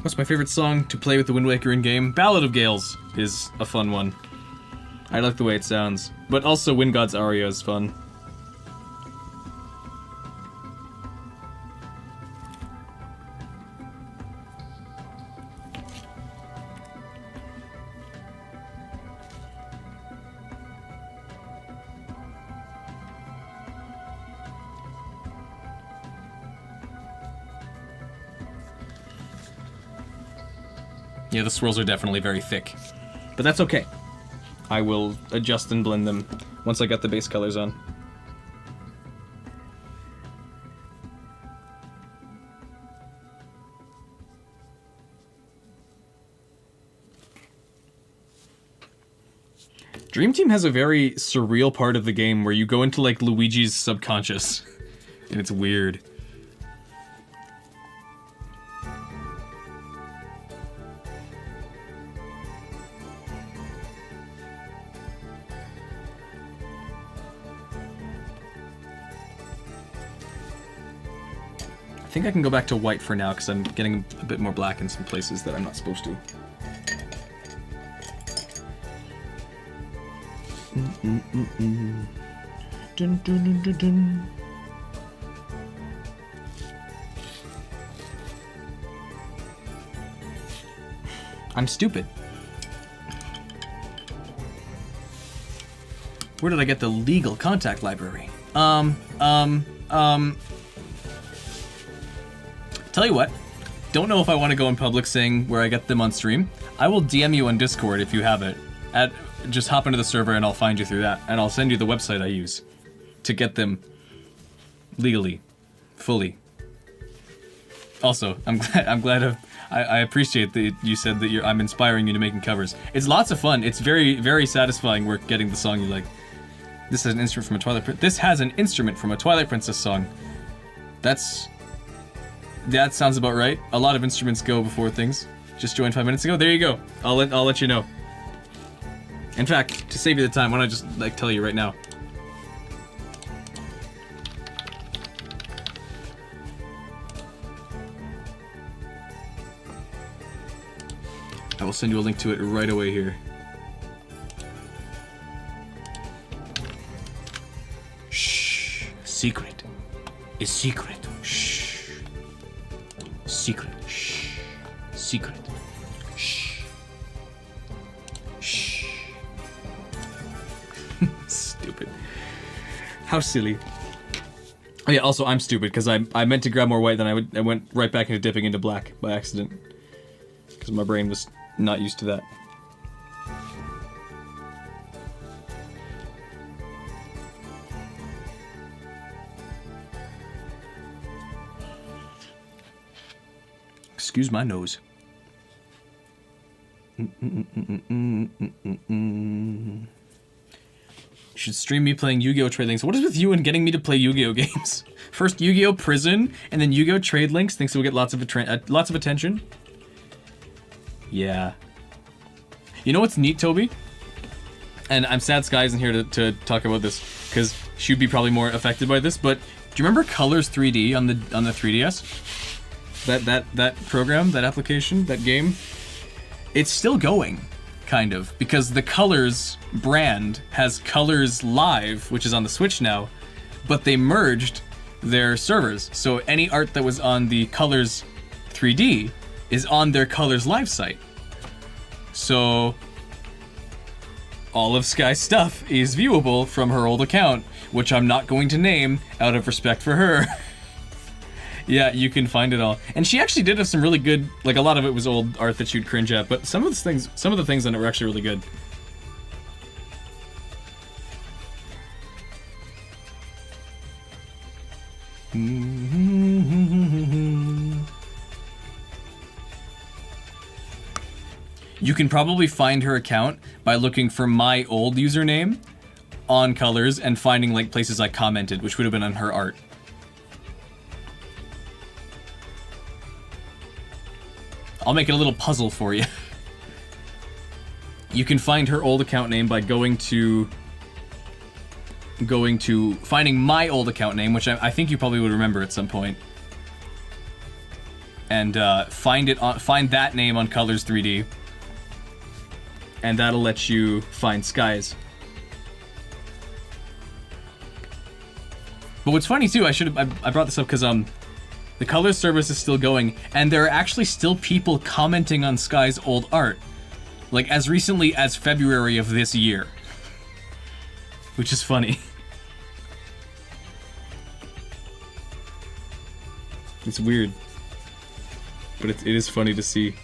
What's my favorite song to play with the Wind Waker in-game? Ballad of Gales is a fun one. I like the way it sounds. But also Wind God's Aria is fun. Yeah, the swirls are definitely very thick. But that's okay. I will adjust and blend them once I got the base colors on. Dream Team has a very surreal part of the game where you go into, like, Luigi's subconscious. And it's weird. I think I can go back to white for now because I'm getting a bit more black in some places that I'm not supposed to. Dun, dun, dun, dun, dun. I'm stupid. Where did I get the legal contact library? Tell you what, don't know if I want to go in public saying where I get them on stream. I will DM you on Discord if you have it. Just hop into the server and I'll find you through that, and I'll send you the website I use to get them legally, fully. Also, I appreciate that you said that I'm inspiring you to making covers. It's lots of fun. It's very, very satisfying work getting the song you like. This has an instrument from a Twilight Princess song. That sounds about right. A lot of instruments go before things. Just joined 5 minutes ago. There you go. I'll let you know. In fact, to save you the time, why don't I just tell you right now? I will send you a link to it right away here. Shh. Secret. Is secret. Shh. Secret. Shh. Secret. Shh. Shh. Stupid. How silly. Oh yeah, also I'm stupid because I meant to grab more white, then I went right back into dipping into black by accident. Because my brain was not used to that. Excuse my nose. You should stream me playing Yu-Gi-Oh! Trade Links. What is with you and getting me to play Yu-Gi-Oh! Games? First Yu-Gi-Oh! Prison, and then Yu-Gi-Oh! Trade Links thinks it will get lots of attention. Yeah. You know what's neat, Toby? And I'm sad Sky isn't here to talk about this, because she'd be probably more affected by this, but do you remember Colors 3D on the 3DS? That program, that application, that game? It's still going, kind of, because the Colors brand has Colors Live, which is on the Switch now, but they merged their servers. So any art that was on the Colors 3D is on their Colors Live site. So all of Sky's stuff is viewable from her old account, which I'm not going to name out of respect for her. Yeah, you can find it all. And she actually did have some really good, a lot of it was old art that you'd cringe at, but some of the things on it were actually really good. You can probably find her account by looking for my old username on Colors and finding places I commented, which would have been on her art. I'll make it a little puzzle for you. You can find her old account name by going to finding my old account name, which I think you probably would remember at some point. and find that name on Colors 3D, and that'll let you find skies. But what's funny too, I brought this up because the Colors service is still going, and there are actually still people commenting on Sky's old art, like as recently as February of this year, which is funny. It's weird, but it is funny to see.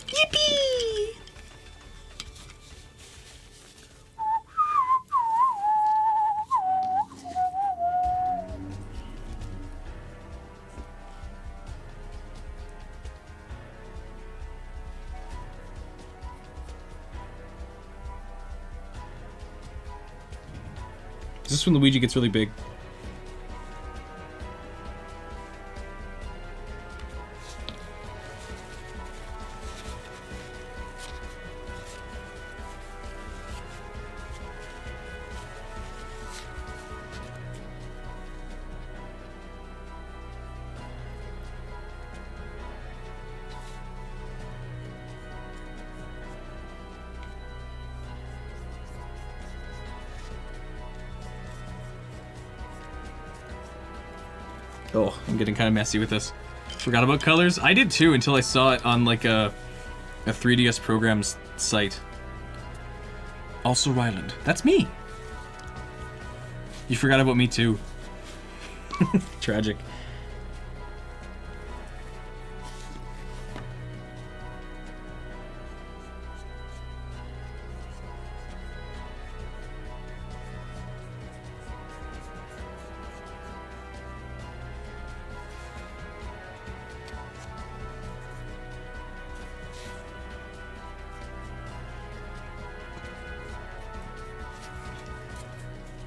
Yippee! Is this when Luigi gets really big? Oh, I'm getting kind of messy with this. Forgot about colors? I did too until I saw it on like a 3DS Programs site. Also Ryland. That's me! You forgot about me too. Tragic.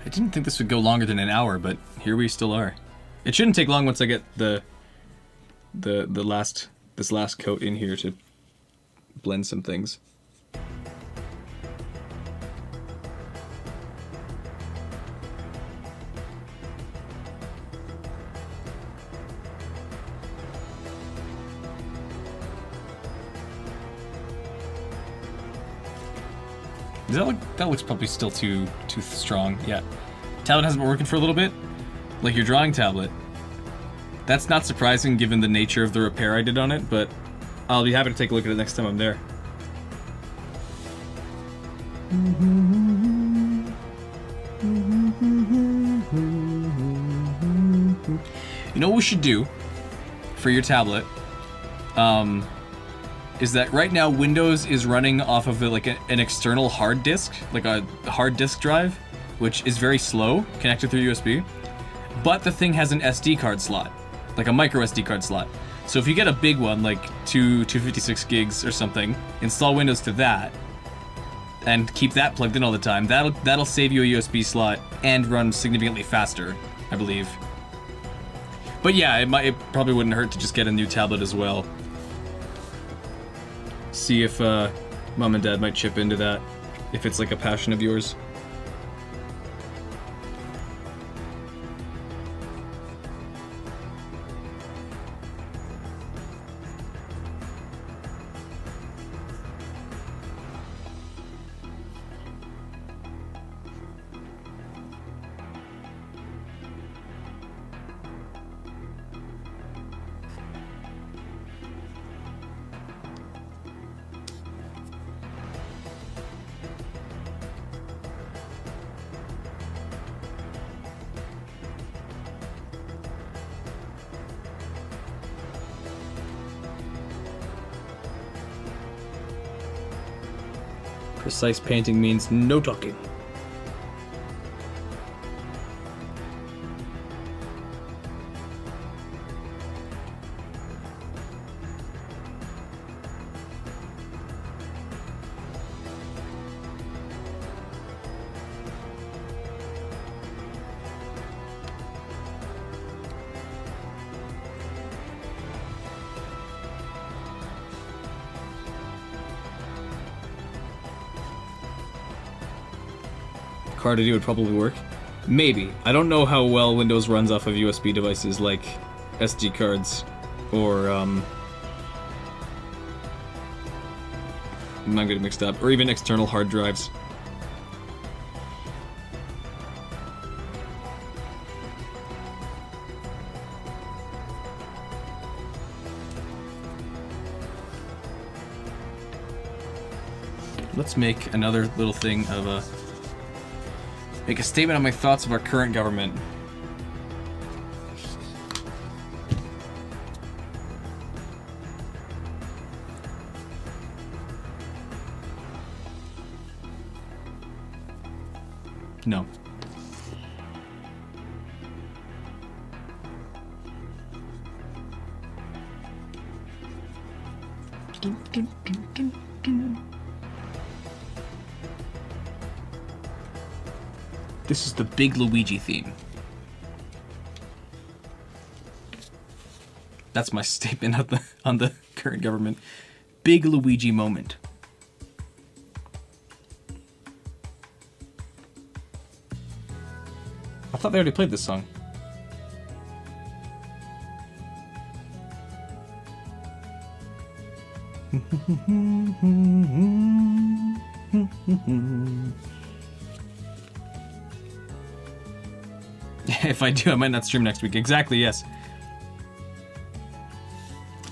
I didn't think this would go longer than an hour, but here we still are. It shouldn't take long once I get this last coat in here to blend some things. That looks probably still too strong. Yeah. Tablet hasn't been working for a little bit. Like your drawing tablet. That's not surprising given the nature of the repair I did on it, but I'll be happy to take a look at it next time I'm there. You know what we should do for your tablet? Is that right now Windows is running off of an external hard disk, like a hard disk drive, which is very slow, connected through USB. But the thing has an SD card slot, like a micro SD card slot. So if you get a big one, like 256 gigs or something, install Windows to that, and keep that plugged in all the time. That'll save you a USB slot and run significantly faster, I believe. But yeah, it probably wouldn't hurt to just get a new tablet as well. See if Mom and Dad might chip into that, if it's like a passion of yours. Precise painting means no talking. card ID would probably work. Maybe. I don't know how well Windows runs off of USB devices like SD cards or, I'm getting mixed up, or even external hard drives. Let's make another little thing of make a statement on my thoughts of our current government. No. This is the Big Luigi theme. That's my statement on the current government. Big Luigi moment. I thought they already played this song. If I do, I might not stream next week. Exactly, yes.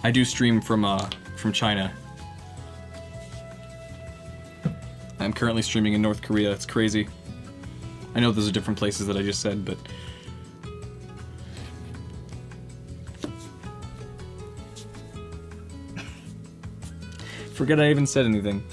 I do stream from China. I'm currently streaming in North Korea. It's crazy. I know those are different places that I just said, but... Forget I even said anything.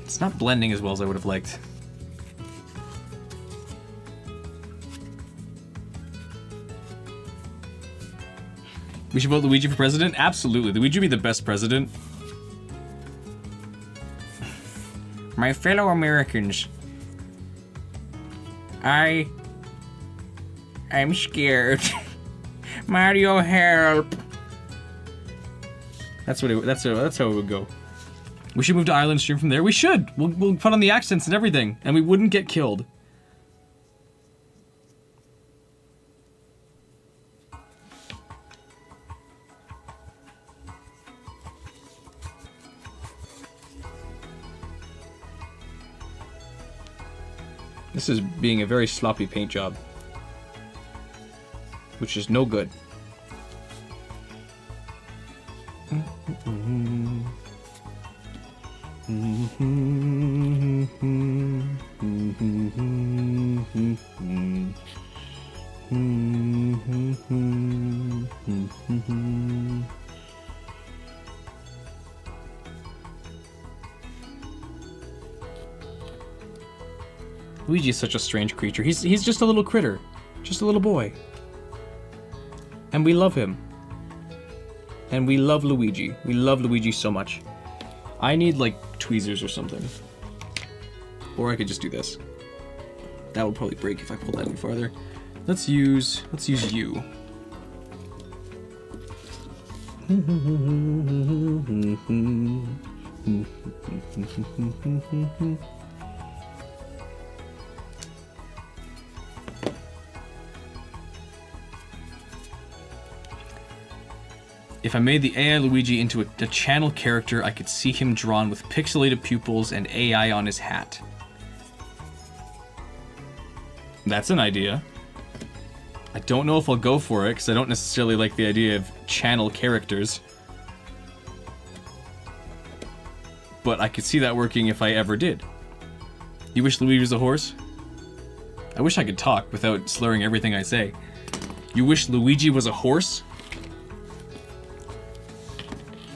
It's not blending as well as I would have liked. We should vote Luigi for president? Absolutely. Luigi would be the best president. My fellow Americans, I'm scared. Mario, help! That's how it would go. We should move to Ireland, stream from there. We should! We'll put on the accents and everything, and we wouldn't get killed. This is being a very sloppy paint job, which is no good. Luigi is such a strange creature. He's just a little critter. Just a little boy. And we love him. And we love Luigi. We love Luigi so much. I need, like, tweezers or something. Or I could just do this. That would probably break if I pulled that any farther. Let's use you. If I made the AI Luigi into a channel character, I could see him drawn with pixelated pupils and AI on his hat. That's an idea. I don't know if I'll go for it, because I don't necessarily like the idea of channel characters. but I could see that working if I ever did. You wish Luigi was a horse? I wish I could talk without slurring everything I say. You wish Luigi was a horse?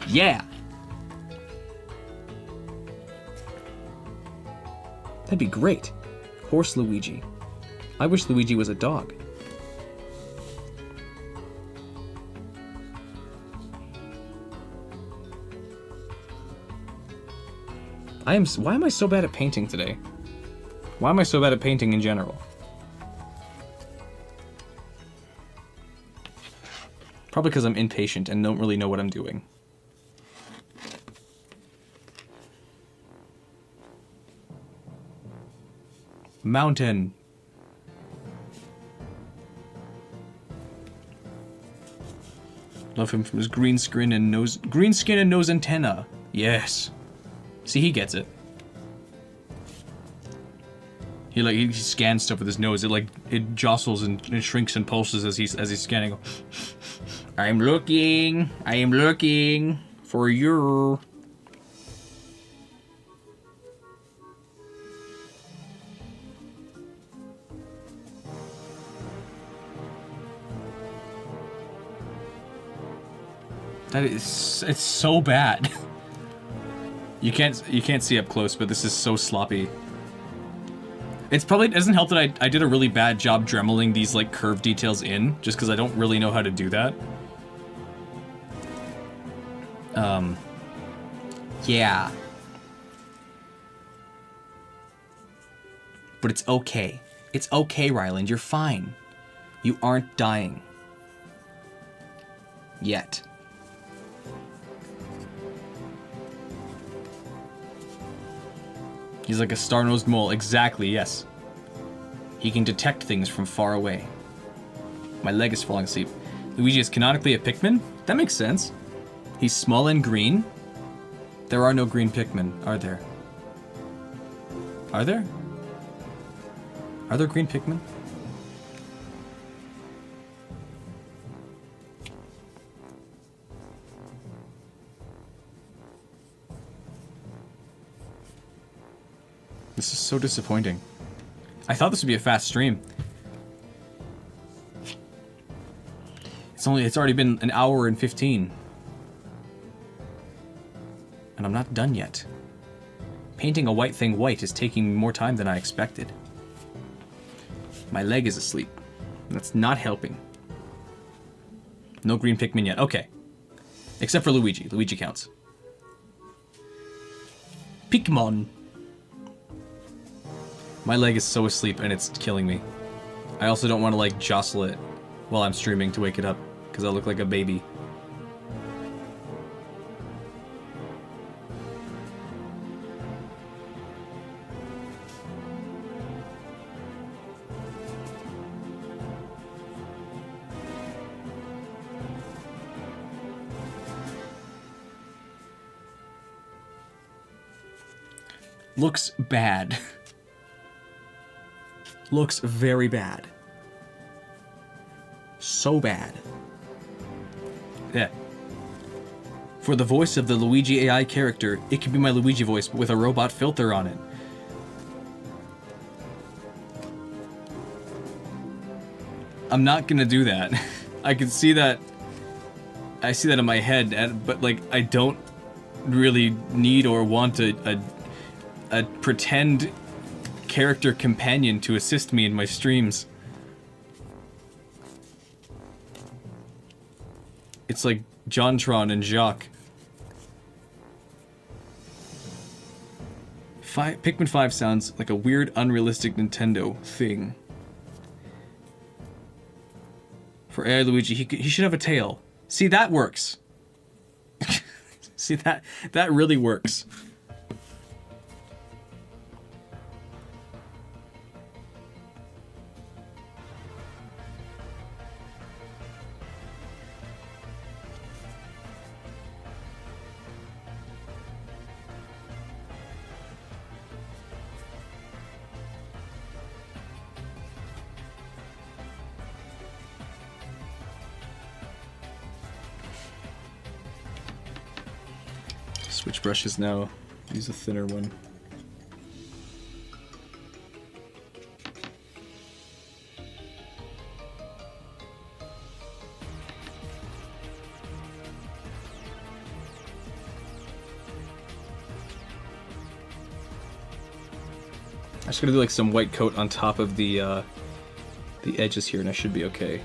Yeah! That'd be great. Horse Luigi. I wish Luigi was a dog. Why am I so bad at painting today? Why am I so bad at painting in general? Probably because I'm impatient and don't really know what I'm doing. Mountain. Love him from his green skin and nose antenna. Yes. See, he gets it. He scans stuff with his nose. It jostles and shrinks and pulses as he's scanning. I am looking for you. It's so bad. You can't see up close, but this is so sloppy. It doesn't help that I did a really bad job dremeling these like curve details in, just because I don't really know how to do that. Yeah. But it's okay. It's okay, Ryland. You're fine. You aren't dying. Yet. He's like a star-nosed mole. Exactly, yes. He can detect things from far away. My leg is falling asleep. Luigi is canonically a Pikmin? That makes sense. He's small and green. There are no green Pikmin, are there? Are there? Are there green Pikmin? This is so disappointing. I thought this would be a fast stream. It's already been an hour and 15. And I'm not done yet. Painting a white thing white is taking more time than I expected. My leg is asleep. That's not helping. No green Pikmin yet. Okay. Except for Luigi. Luigi counts. Pikmin. My leg is so asleep and it's killing me. I also don't want to like jostle it while I'm streaming to wake it up, because I look like a baby. Looks bad. Looks very bad. So bad. Yeah. For the voice of the Luigi AI character, it could be my Luigi voice, but with a robot filter on it. I'm not gonna do that. I can see that. I see that in my head, but like I don't really need or want a pretend character companion to assist me in my streams. It's like Jontron and Jacques. Pikmin 5 sounds like a weird, unrealistic Nintendo thing. For AI Luigi, he should have a tail. See, that works. See, that really works. Switch brushes now. Use a thinner one. I'm just gonna do like some white coat on top of the edges here, and I should be okay.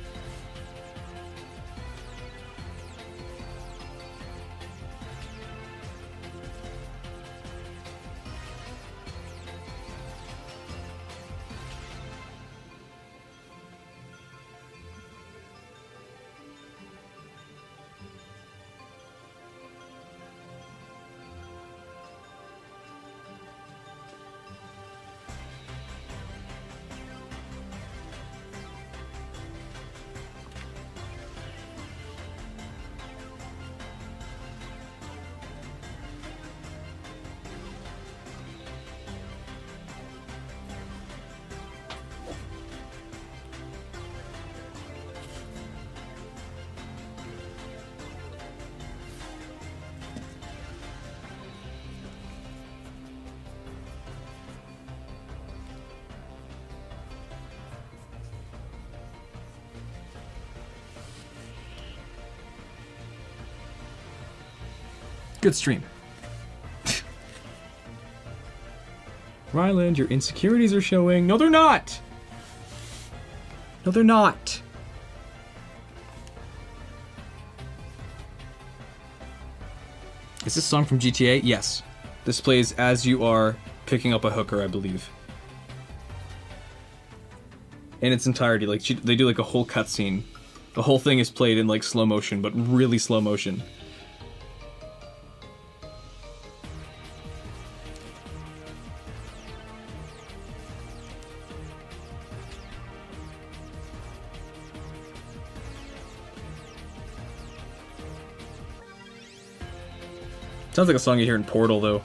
Good stream. Ryland, your insecurities are showing. No, they're not! No, they're not! Is this song from GTA? Yes. This plays as you are picking up a hooker, I believe. In its entirety, like they do like a whole cutscene. The whole thing is played in like slow motion, but really slow motion. Sounds like a song you hear in Portal, though.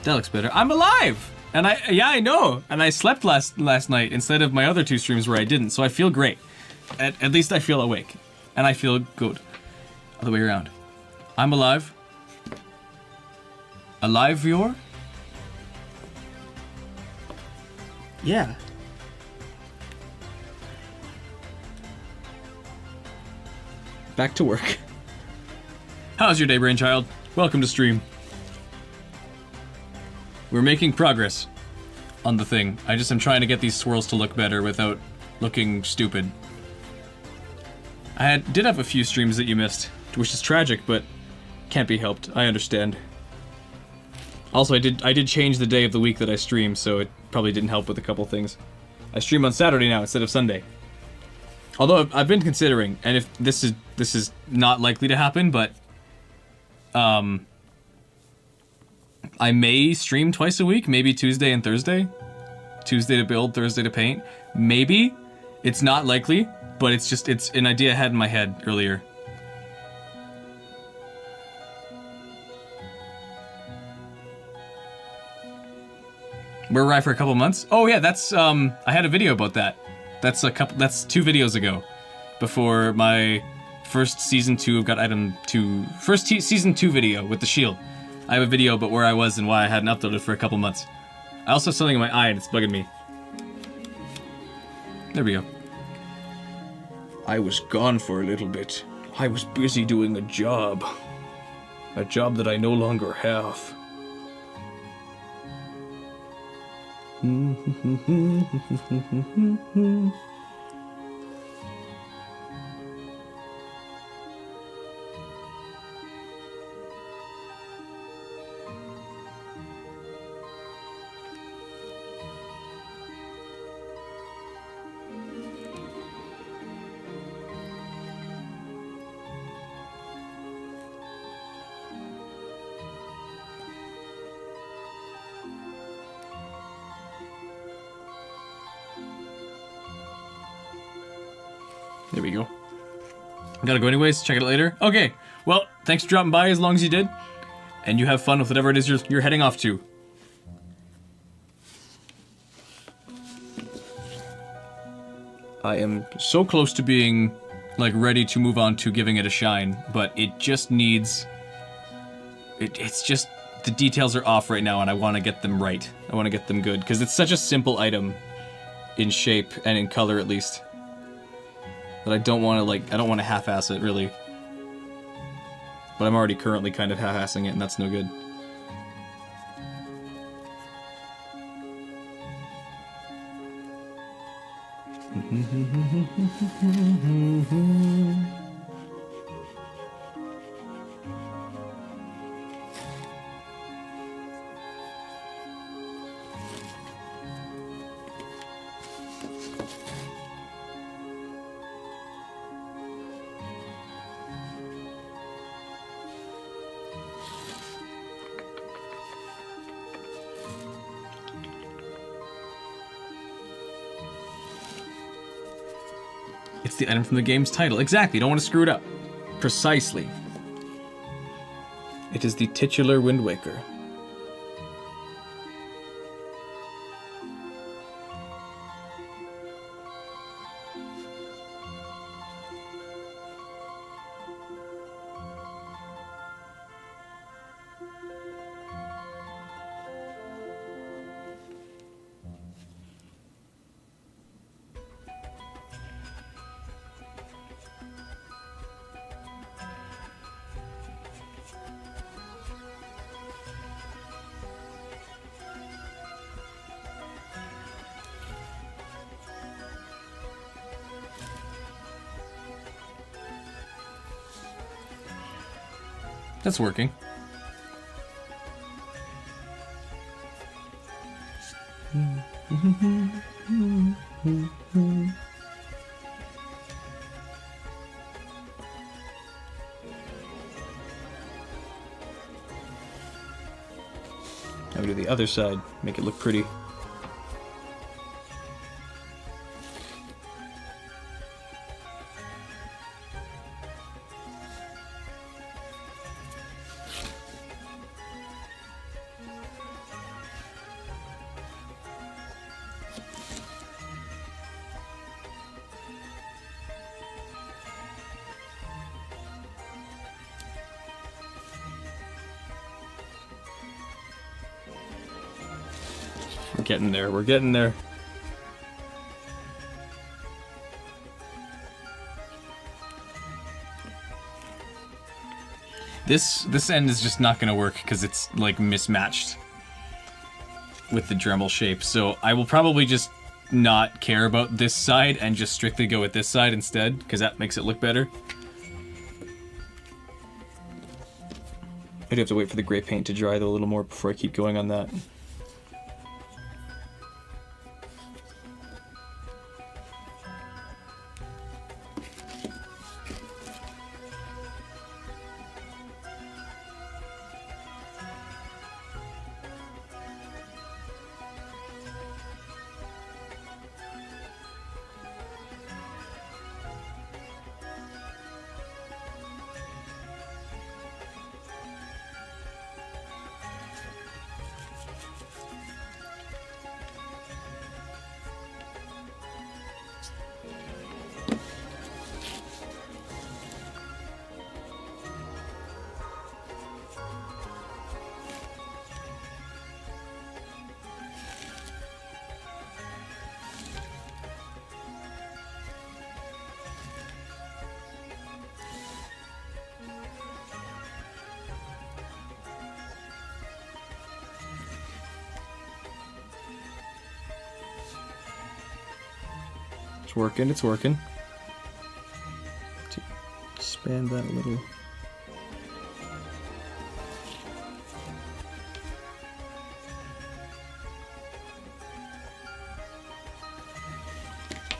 That looks better. I'm alive! And I know! And I slept last night instead of my other 2 streams where I didn't, so I feel great. At least I feel awake. And I feel good. Other way around. I'm alive. Alive, viewer? Yeah. Back to work. How's your day, Brainchild? Welcome to stream. We're making progress on the thing. I just am trying to get these swirls to look better without looking stupid. I did have a few streams that you missed, which is tragic, but can't be helped. I understand. Also, I did change the day of the week that I stream, so it probably didn't help with a couple things. I stream on Saturday now instead of Sunday. Although I've been considering, and if this is not likely to happen, but I may stream twice a week, maybe Tuesday and Thursday. Tuesday to build, Thursday to paint. Maybe. It's not likely, but it's an idea I had in my head earlier. We're arrived for a couple months. Oh yeah, that's I had a video about that. That's 2 videos ago, before my first season 2 of Got Item 2, season 2 video with the shield. I have a video about where I was and why I hadn't uploaded for a couple months. I also have something in my eye and it's bugging me. There we go. I was gone for a little bit. I was busy doing a job. A job that I no longer have. There we go. Gotta go anyways, check it out later. Okay, well, thanks for dropping by as long as you did. And you have fun with whatever it is you're heading off to. I am so close to being, like, ready to move on to giving it a shine, but it just needs... It's just... The details are off right now, and I want to get them right. I want to get them good, because it's such a simple item in shape, and in color at least, that I don't want to, like, I don't want to half-ass it, really. But I'm already currently kind of half-assing it, and that's no good. It's the item from the game's title. Exactly, you don't want to screw it up. Precisely. It is the titular Wind Waker. That's working. Now we do the other side, make it look pretty. We're getting there, we're getting there. This end is just not gonna work because it's like mismatched with the Dremel shape, so I will probably just not care about this side and just strictly go with this side instead, because that makes it look better. I do have to wait for the gray paint to dry though a little more before I keep going on that. It's working, it's working. To expand that a little.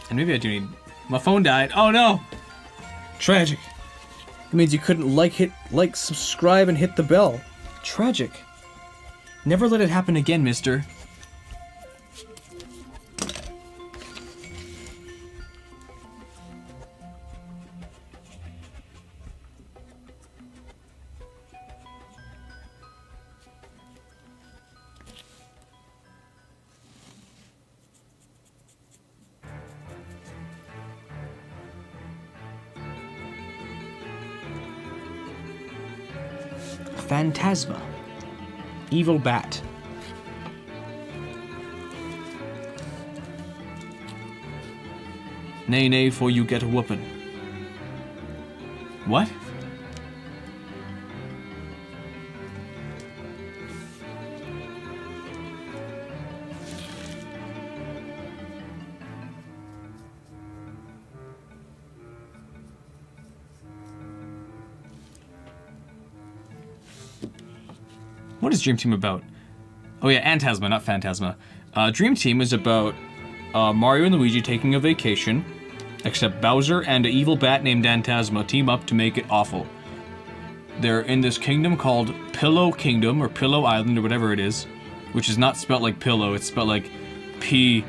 And maybe I do need... My phone died. Oh no! Tragic. It means you couldn't like, subscribe, and hit the bell. Tragic. Never let it happen again, mister. Phantasma. Evil Bat. Nay, nay, for you get a whoopin'. What? What is Dream Team about? Oh yeah, Antasma, not Phantasma. Dream Team is about Mario and Luigi taking a vacation, except Bowser and an evil bat named Antasma team up to make it awful. They're in this kingdom called Pillow Kingdom, or Pillow Island, or whatever it is, which is not spelled like pillow, it's spelled like P-I-L-L-O,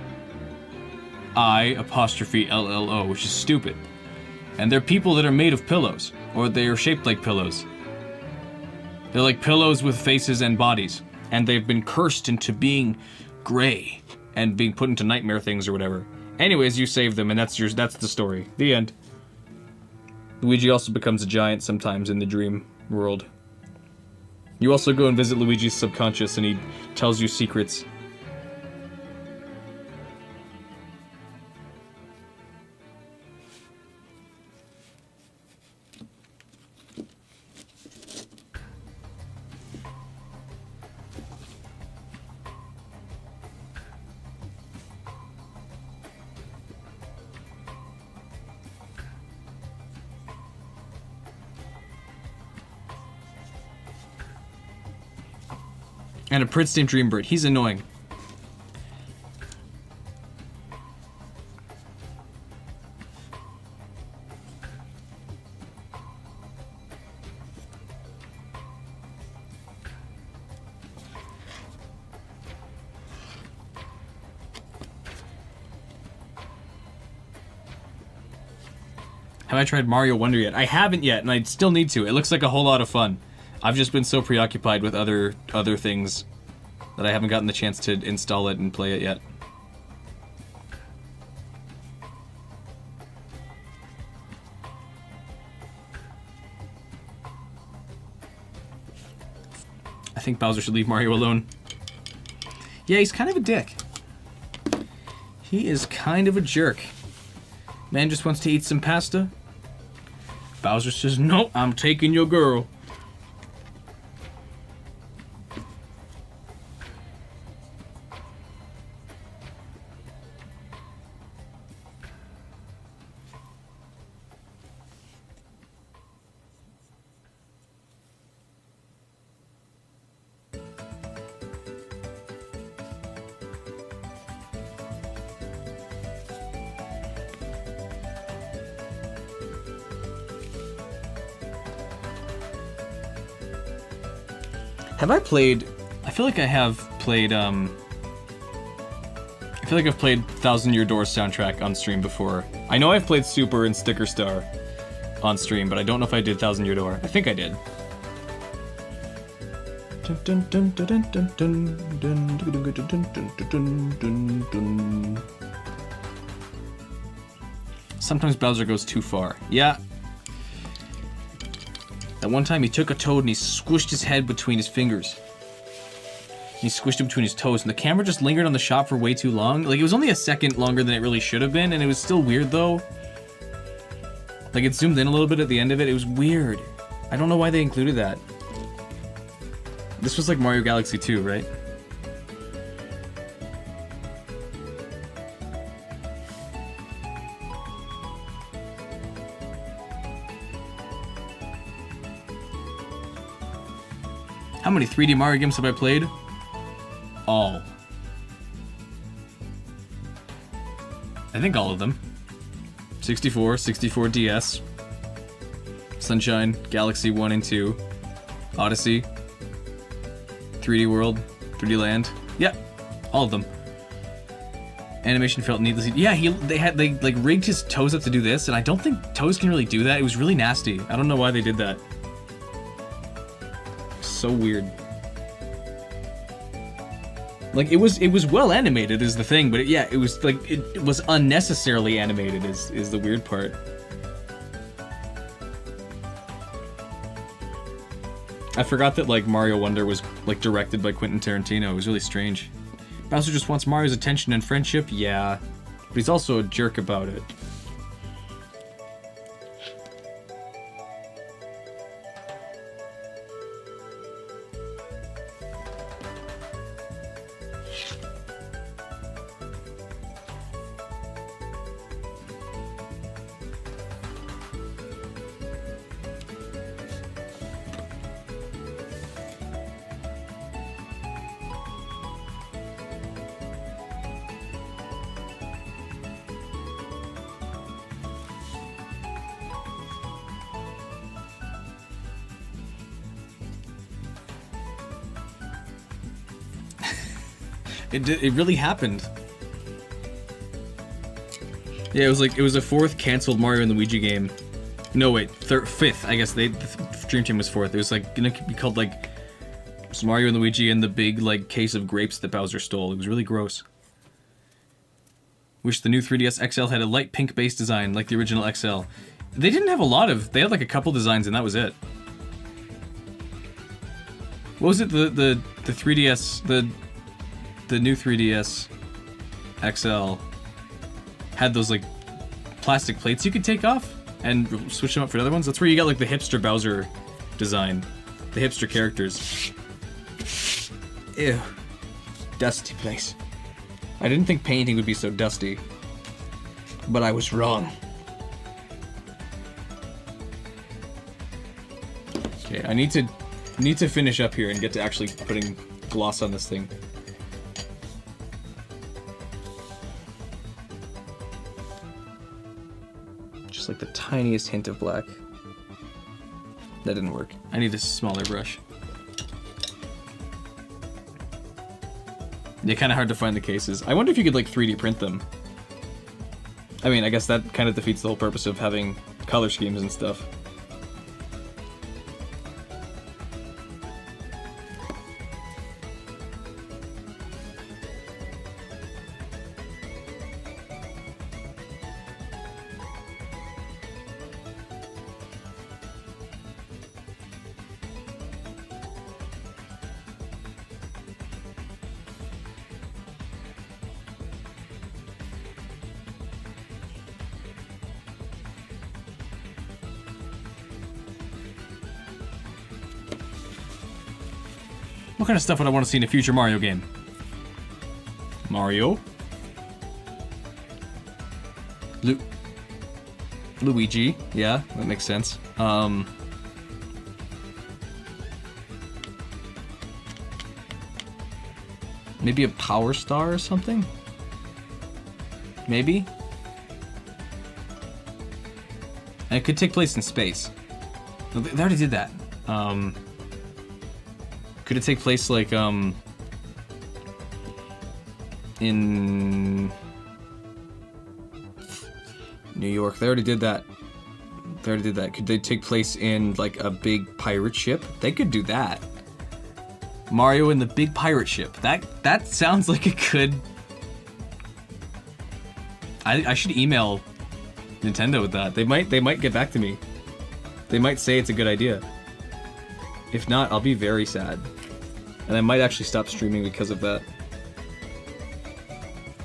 which is stupid. And they're people that are made of pillows, or they are shaped like pillows. They're like pillows with faces and bodies, and they've been cursed into being gray and being put into nightmare things or whatever. Anyways, you save them, and that's the story. The end. Luigi also becomes a giant sometimes in the dream world. You also go and visit Luigi's subconscious, and he tells you secrets. And a prince named Dreambird. He's annoying. Have I tried Mario Wonder yet? I haven't yet, and I still need to. It looks like a whole lot of fun. I've just been so preoccupied with other things that I haven't gotten the chance to install it and play it yet. I think Bowser should leave Mario alone. Yeah, he's kind of a dick. He is kind of a jerk. Man just wants to eat some pasta. Bowser says, "No, I'm taking your girl." Have I played... I feel like I have played, I feel like I've played Thousand Year Door soundtrack on stream before. I know I've played Super and Sticker Star on stream, but I don't know if I did Thousand Year Door. I think I did. Sometimes Bowser goes too far. Yeah. That one time he took a toad and he squished his head between his fingers. He squished it between his toes, and the camera just lingered on the shot for way too long. Like, it was only a second longer than it really should have been, and it was still weird, though. Like, it zoomed in a little bit at the end of it. It was weird. I don't know why they included that. This was like Mario Galaxy 2, right? How many 3D Mario games have I played? All. I think all of them. 64, 64 DS, Sunshine, Galaxy 1 and 2, Odyssey, 3D World, 3D Land. Yeah, all of them. Animation felt needlessly... Yeah, they like rigged his toes up to do this, and I don't think toes can really do that. It was really nasty. I don't know why they did that. So weird. Like, it was well animated is the thing, but it was like it was unnecessarily animated is the weird part. I forgot that like Mario Wonder was like directed by Quentin Tarantino. It was really strange. Bowser just wants Mario's attention and friendship, yeah, but he's also a jerk about it. It really happened. Yeah, it was a fourth canceled Mario and Luigi game. No wait, fifth. I guess the Dream Team was fourth. It was like gonna be called like Mario and Luigi and the big like case of grapes that Bowser stole. It was really gross. Wish the new 3DS XL had a light pink base design like the original XL. They didn't have a lot of. They had like a couple designs and that was it. What was it? The 3DS the new 3DS XL had those like plastic plates you could take off and switch them up for other ones. That's where you got like the hipster Bowser design, the hipster characters. Ew, dusty place. I didn't think painting would be so dusty, but I was wrong. Okay, I need to finish up here and get to actually putting gloss on this thing. Like the tiniest hint of black. That didn't work. I need a smaller brush. Yeah, kind of hard to find the cases. I wonder if you could like 3D print them. I mean, I guess that kind of defeats the whole purpose of having color schemes and stuff. What kind of stuff would I want to see in a future Mario game? Mario? Luigi? Yeah, that makes sense. Maybe a Power Star or something? Maybe? And it could take place in space. They already did that. Could it take place like in New York? They already did that. Could they take place in like a big pirate ship? They could do that. Mario and the big pirate ship. That sounds like it could. I should email Nintendo with that. They might get back to me. They might say it's a good idea. If not, I'll be very sad. And I might actually stop streaming because of that.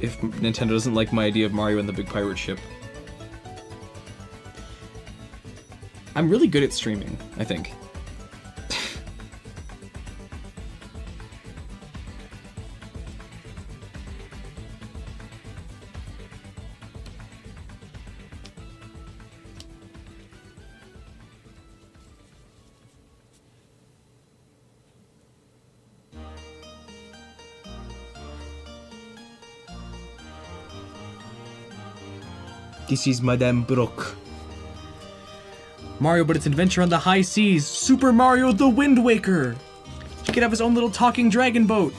If Nintendo doesn't like my idea of Mario and the big pirate ship. I'm really good at streaming, I think. This is Madame Brooke. Mario, but it's adventure on the high seas. Super Mario the Wind Waker. He could have his own little talking dragon boat.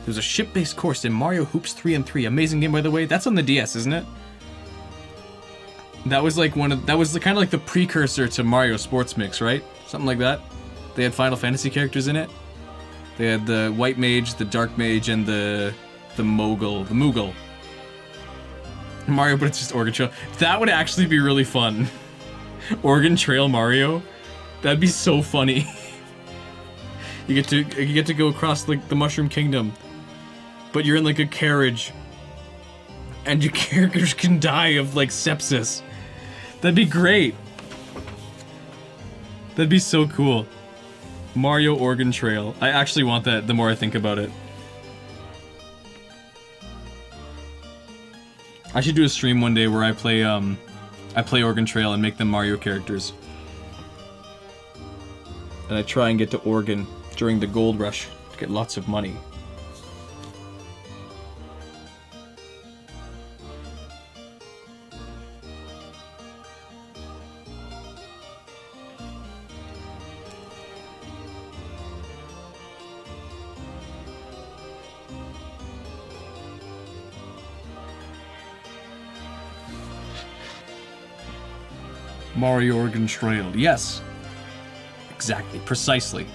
There's a ship-based course in Mario Hoops 3 and 3. Amazing game, by the way. That's on the DS, isn't it? That was like that was kind of like the precursor to Mario Sports Mix, right? Something like that. They had Final Fantasy characters in it. They had the White Mage, the Dark Mage, and the Moogle. Mario, but it's just Orchestra. That would actually be really fun. Oregon Trail Mario? That'd be so funny. You get to go across like the Mushroom Kingdom, but you're in like a carriage, and your characters can die of like sepsis. That'd be great. That'd be so cool. Mario Oregon Trail. I actually want that the more I think about it. I should do a stream one day where I play Oregon Trail and make them Mario characters. And I try and get to Oregon during the gold rush to get lots of money. Mario Oregon Trail, yes. Exactly, precisely.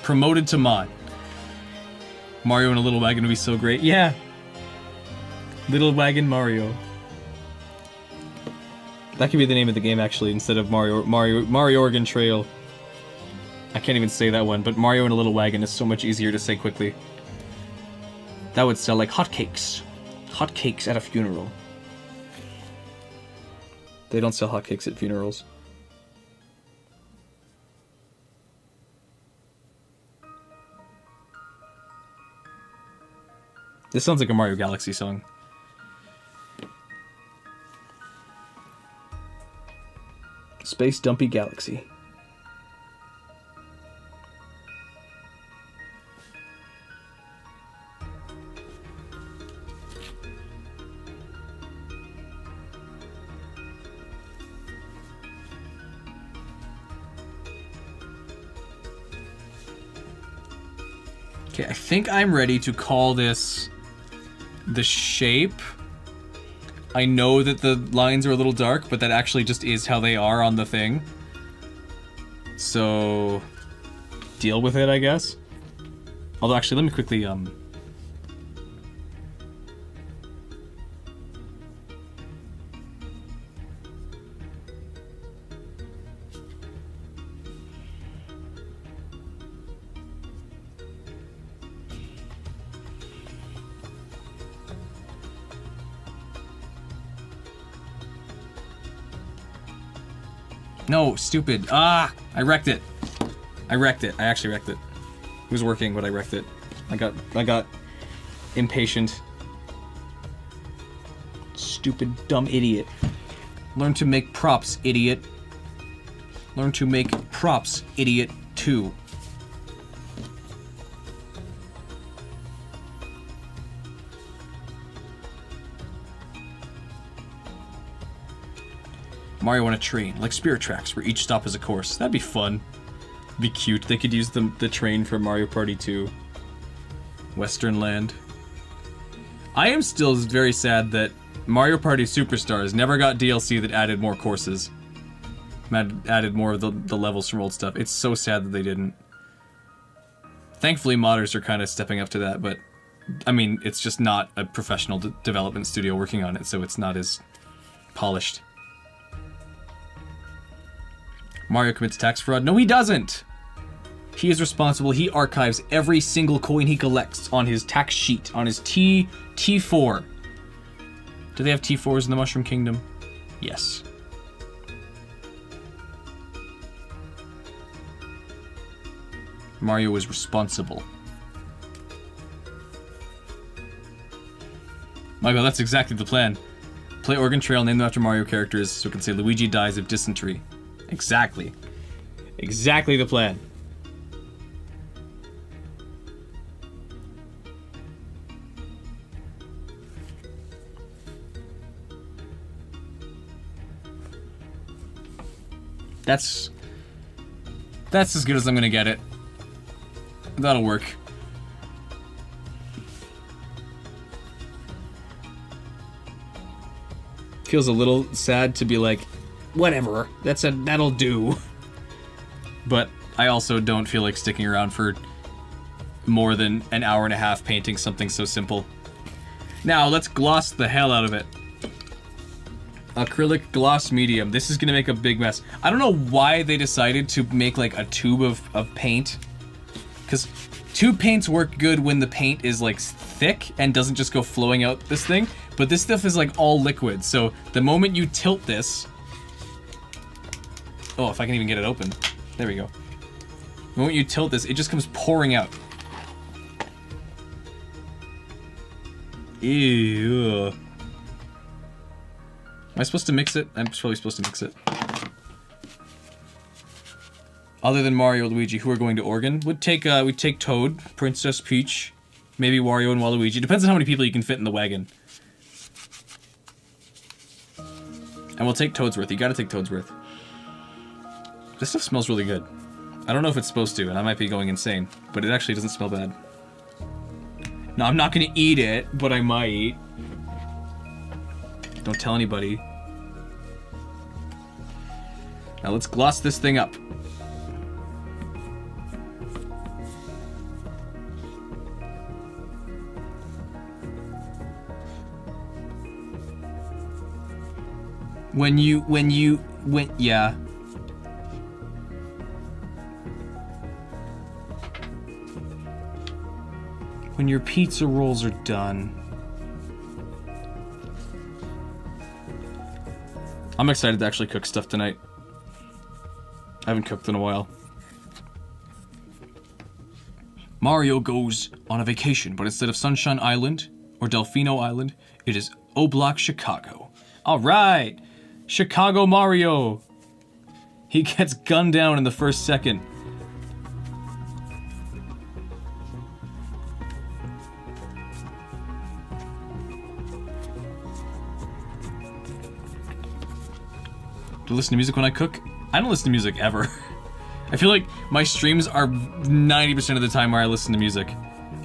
Promoted to mod. Mario in a little wagon would be so great. Yeah. Little Wagon Mario. That could be the name of the game actually, instead of Mario Oregon Trail. I can't even say that one, but Mario in a little wagon is so much easier to say quickly. That would sell like hotcakes. Hotcakes at a funeral. They don't sell hotcakes at funerals. This sounds like a Mario Galaxy song. Space Dumpy Galaxy. Okay, I think I'm ready to call this the shape. I know that the lines are a little dark, but that actually just is how they are on the thing. So, deal with it, I guess. Although, actually, let me quickly, No, stupid. Ah! I wrecked it. I actually wrecked it. It was working, but I wrecked it. I got impatient. Stupid, dumb idiot. Learn to make props, idiot. Learn to make props, idiot, too. Mario on a train, like Spirit Tracks, where each stop is a course. That'd be fun. Be cute. They could use the train for Mario Party 2. Western Land. I am still very sad that Mario Party Superstars never got DLC that added more courses. Added more of the levels from old stuff. It's so sad that they didn't. Thankfully, modders are kind of stepping up to that, but I mean, it's just not a professional development studio working on it, so it's not as polished. Mario commits tax fraud. No, he doesn't! He is responsible. He archives every single coin he collects on his tax sheet, on his T4. Do they have T4s in the Mushroom Kingdom? Yes. Mario is responsible. Michael, that's exactly the plan. Play Oregon Trail, name them after Mario characters, so we can say Luigi dies of dysentery. Exactly. Exactly the plan. That's as good as I'm gonna get it. That'll work. Feels a little sad to be like, whatever, that'll do. But I also don't feel like sticking around for more than an hour and a half painting something so simple. Now, let's gloss the hell out of it. Acrylic gloss medium. This is gonna make a big mess. I don't know why they decided to make like a tube of paint. Because tube paints work good when the paint is like thick and doesn't just go flowing out this thing. But this stuff is like all liquid. So the moment you tilt this... Oh, if I can even get it open. There we go. The moment you tilt this, it just comes pouring out. Ew. Am I supposed to mix it? I'm probably supposed to mix it. Other than Mario and Luigi, who are going to Oregon, we'd take Toad, Princess Peach, maybe Wario and Waluigi. Depends on how many people you can fit in the wagon. And we'll take Toadsworth. You gotta take Toadsworth. This stuff smells really good. I don't know if it's supposed to, and I might be going insane, but it actually doesn't smell bad. No, I'm not gonna eat it, but I might. Don't tell anybody. Now let's gloss this thing up. Yeah. When your pizza rolls are done. I'm excited to actually cook stuff tonight. I haven't cooked in a while. Mario goes on a vacation, but instead of Sunshine Island or Delfino Island, it is O-Block Chicago. Alright! Chicago Mario! He gets gunned down in the first second. Do I listen to music when I cook? I don't listen to music ever. I feel like my streams are 90% of the time where I listen to music.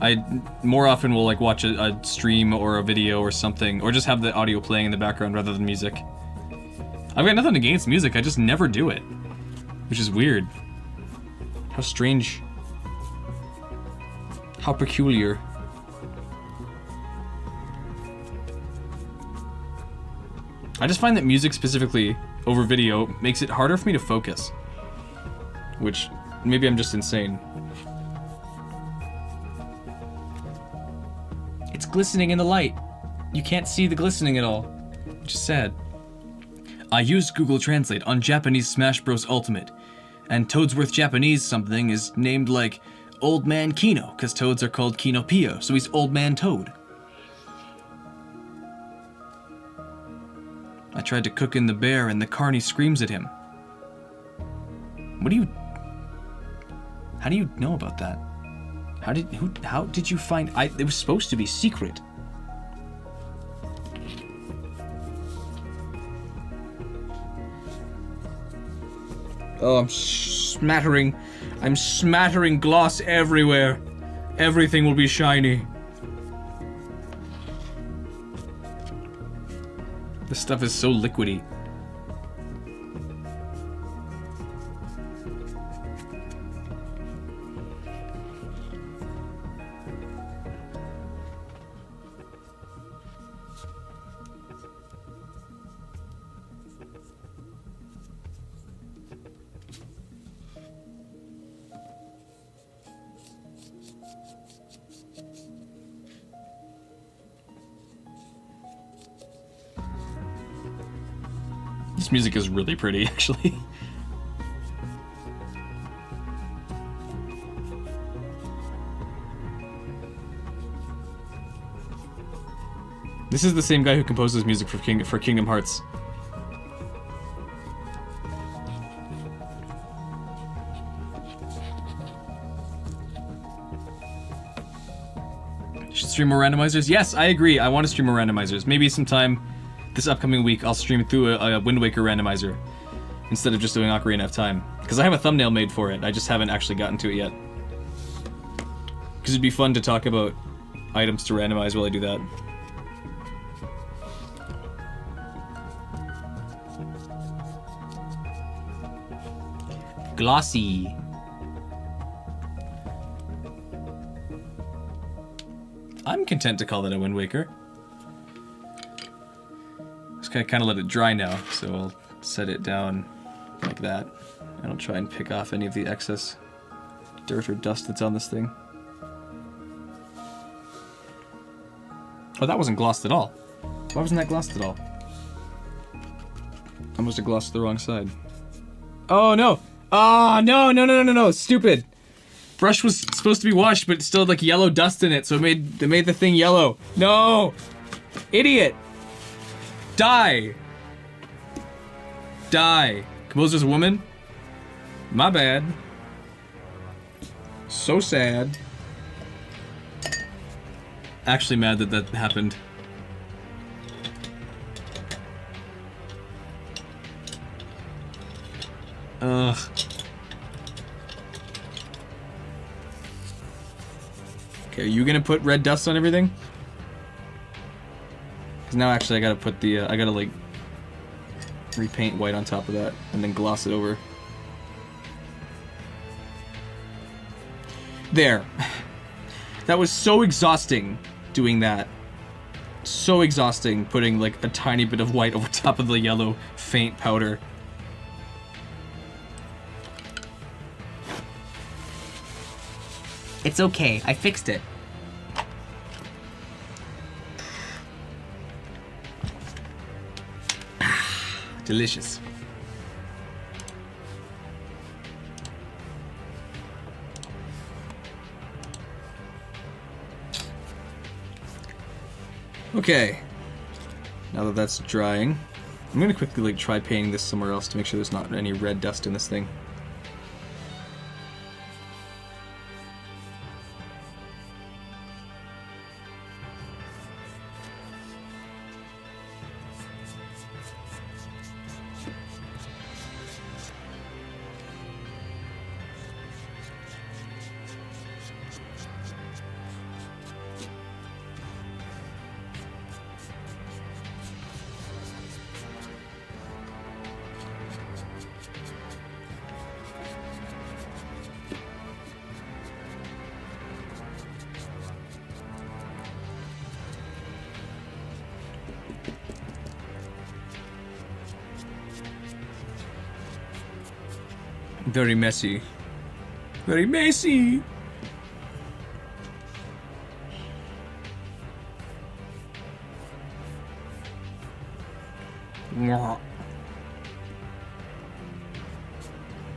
I more often will like watch a stream or a video or something, or just have the audio playing in the background rather than music. I've got nothing against music, I just never do it. Which is weird. How strange. How peculiar. I just find that music specifically over video makes it harder for me to focus. Which, maybe I'm just insane. It's glistening in the light. You can't see the glistening at all. Which is sad. I used Google Translate on Japanese Smash Bros. Ultimate. And Toadsworth Japanese something is named like Old Man Kino, because toads are called Kinopio, so he's Old Man Toad. I tried to cook in the bear and the carny screams at him. How do you know about that? How did you find, it was supposed to be secret. Oh, I'm smattering gloss everywhere. Everything will be shiny. This stuff is so liquidy. This music is really pretty, actually. This is the same guy who composes music for Kingdom Hearts. Should stream more randomizers? Yes, I agree. I want to stream more randomizers. Maybe sometime this upcoming week I'll stream through a Wind Waker randomizer instead of just doing Ocarina of Time. Because I have a thumbnail made for it, I just haven't actually gotten to it yet. Because it'd be fun to talk about items to randomize while I do that. Glossy. I'm content to call that a Wind Waker. I kind of let it dry now, so I'll set it down like that. And I'll try and pick off any of the excess dirt or dust that's on this thing. Oh, that wasn't glossed at all. Why wasn't that glossed at all? I must have glossed the wrong side. Oh, no! Oh, no, stupid! Brush was supposed to be washed, but it still had like yellow dust in it, so it made the thing yellow. No! Idiot! Die! Die. Composer's a woman? My bad. So sad. Actually mad that that happened. Ugh. Okay, are you gonna put red dust on everything? Because now actually I gotta put the, I gotta like repaint white on top of that and then gloss it over. There. That was so exhausting doing that. So exhausting putting like a tiny bit of white over top of the yellow faint powder. It's okay, I fixed it. Delicious. Okay. Now that that's drying, I'm gonna quickly like try painting this somewhere else to make sure there's not any red dust in this thing. Very messy. Very messy!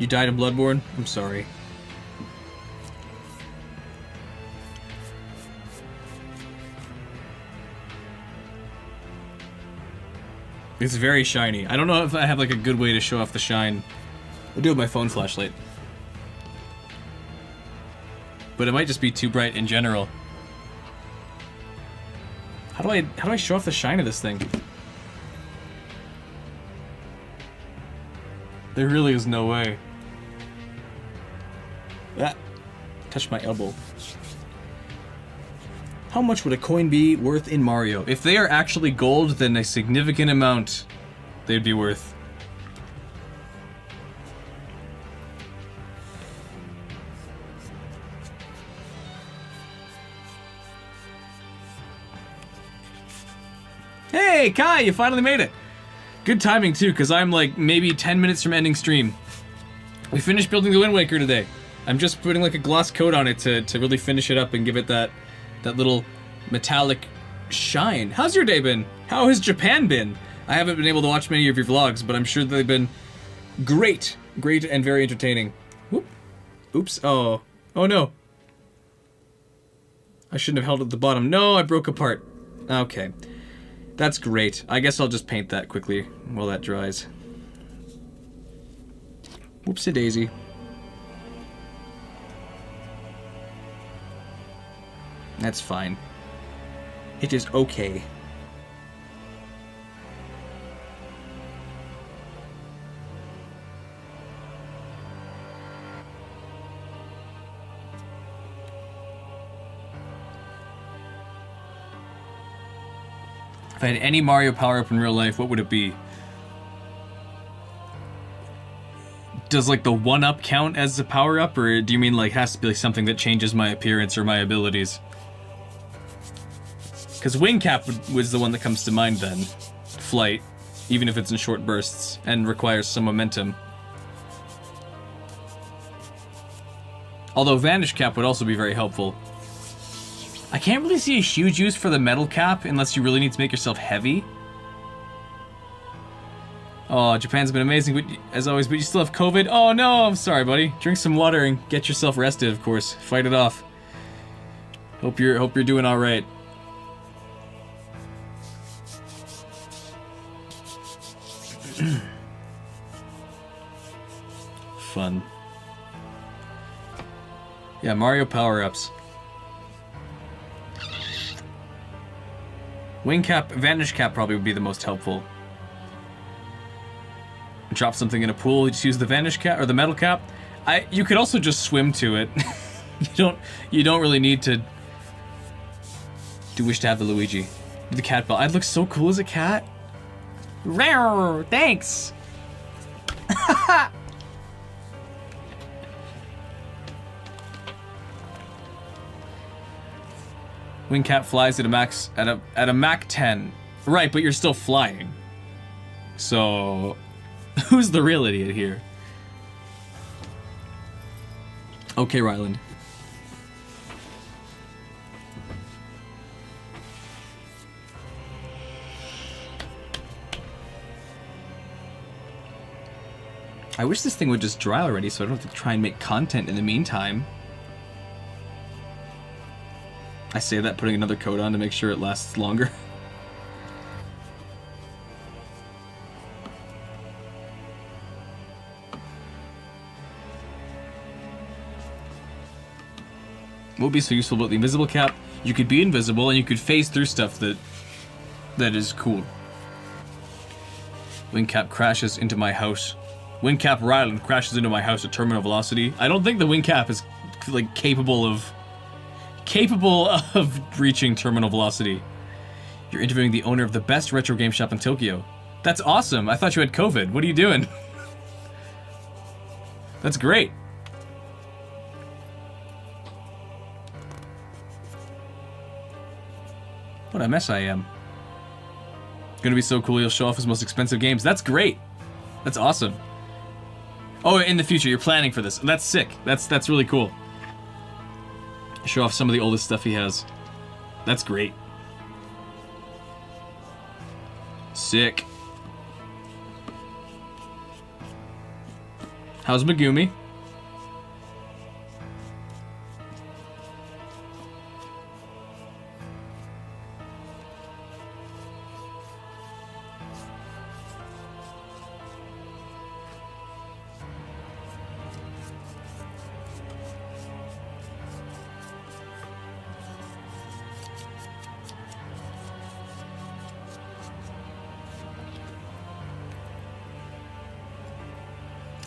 You died in Bloodborne? I'm sorry. It's very shiny. I don't know if I have like a good way to show off the shine. I'll do it with my phone flashlight. But it might just be too bright in general. How do I show off the shine of this thing? There really is no way. Ah, touched my elbow. How much would a coin be worth in Mario? If they are actually gold, then a significant amount they'd be worth. Hey, Kai, you finally made it! Good timing, too, because I'm like maybe 10 minutes from ending stream. We finished building the Wind Waker today. I'm just putting like a gloss coat on it to really finish it up and give it that little metallic shine. How's your day been? How has Japan been? I haven't been able to watch many of your vlogs, but I'm sure they've been great. Great and very entertaining. Whoop. Oops. Oh. Oh no. I shouldn't have held it at the bottom. No, I broke apart. Okay. That's great. I guess I'll just paint that quickly while that dries. Whoopsie daisy. That's fine. It is okay. If I had any Mario power-up in real life, what would it be? Does like the 1-up count as a power-up, or do you mean like has to be like something that changes my appearance or my abilities? Because Wing Cap was the one that comes to mind then. Flight. even if it's in short bursts and requires some momentum. Although Vanish Cap would also be very helpful. I can't really see a huge use for the Metal Cap unless you really need to make yourself heavy. Oh, Japan's been amazing, but as always, but you still have COVID? Oh no, I'm sorry, buddy. Drink some water and get yourself rested, of course. Fight it off. Hope you're doing alright. Fun. Yeah, Mario power-ups. Wing Cap, Vanish Cap probably would be the most helpful. Drop something in a pool, you just use the Vanish Cap or the Metal Cap. You could also just swim to it. you don't really need to do wish to have the Luigi. The cat bell. I'd look so cool as a cat. Rare, thanks. Wing Cap flies at a Mach 10. Right, but you're still flying. So who's the real idiot here? Okay, Ryland. I wish this thing would just dry already so I don't have to try and make content in the meantime. I say that putting another coat on to make sure it lasts longer. What would be so useful about the invisible cap? You could be invisible and you could phase through stuff that is cool. Wingcap crashes into my house. Wingcap Ryland crashes into my house at terminal velocity. I don't think the Wingcap is like capable of reaching terminal velocity. You're interviewing the owner of the best retro game shop in Tokyo. That's awesome. I thought you had COVID. What are you doing? That's great. What a mess I am. Gonna be so cool, he'll show off his most expensive games. That's great. That's awesome. Oh, in the future, you're planning for this. That's sick. That's really cool. Show off some of the oldest stuff he has. That's great. Sick. How's Megumi?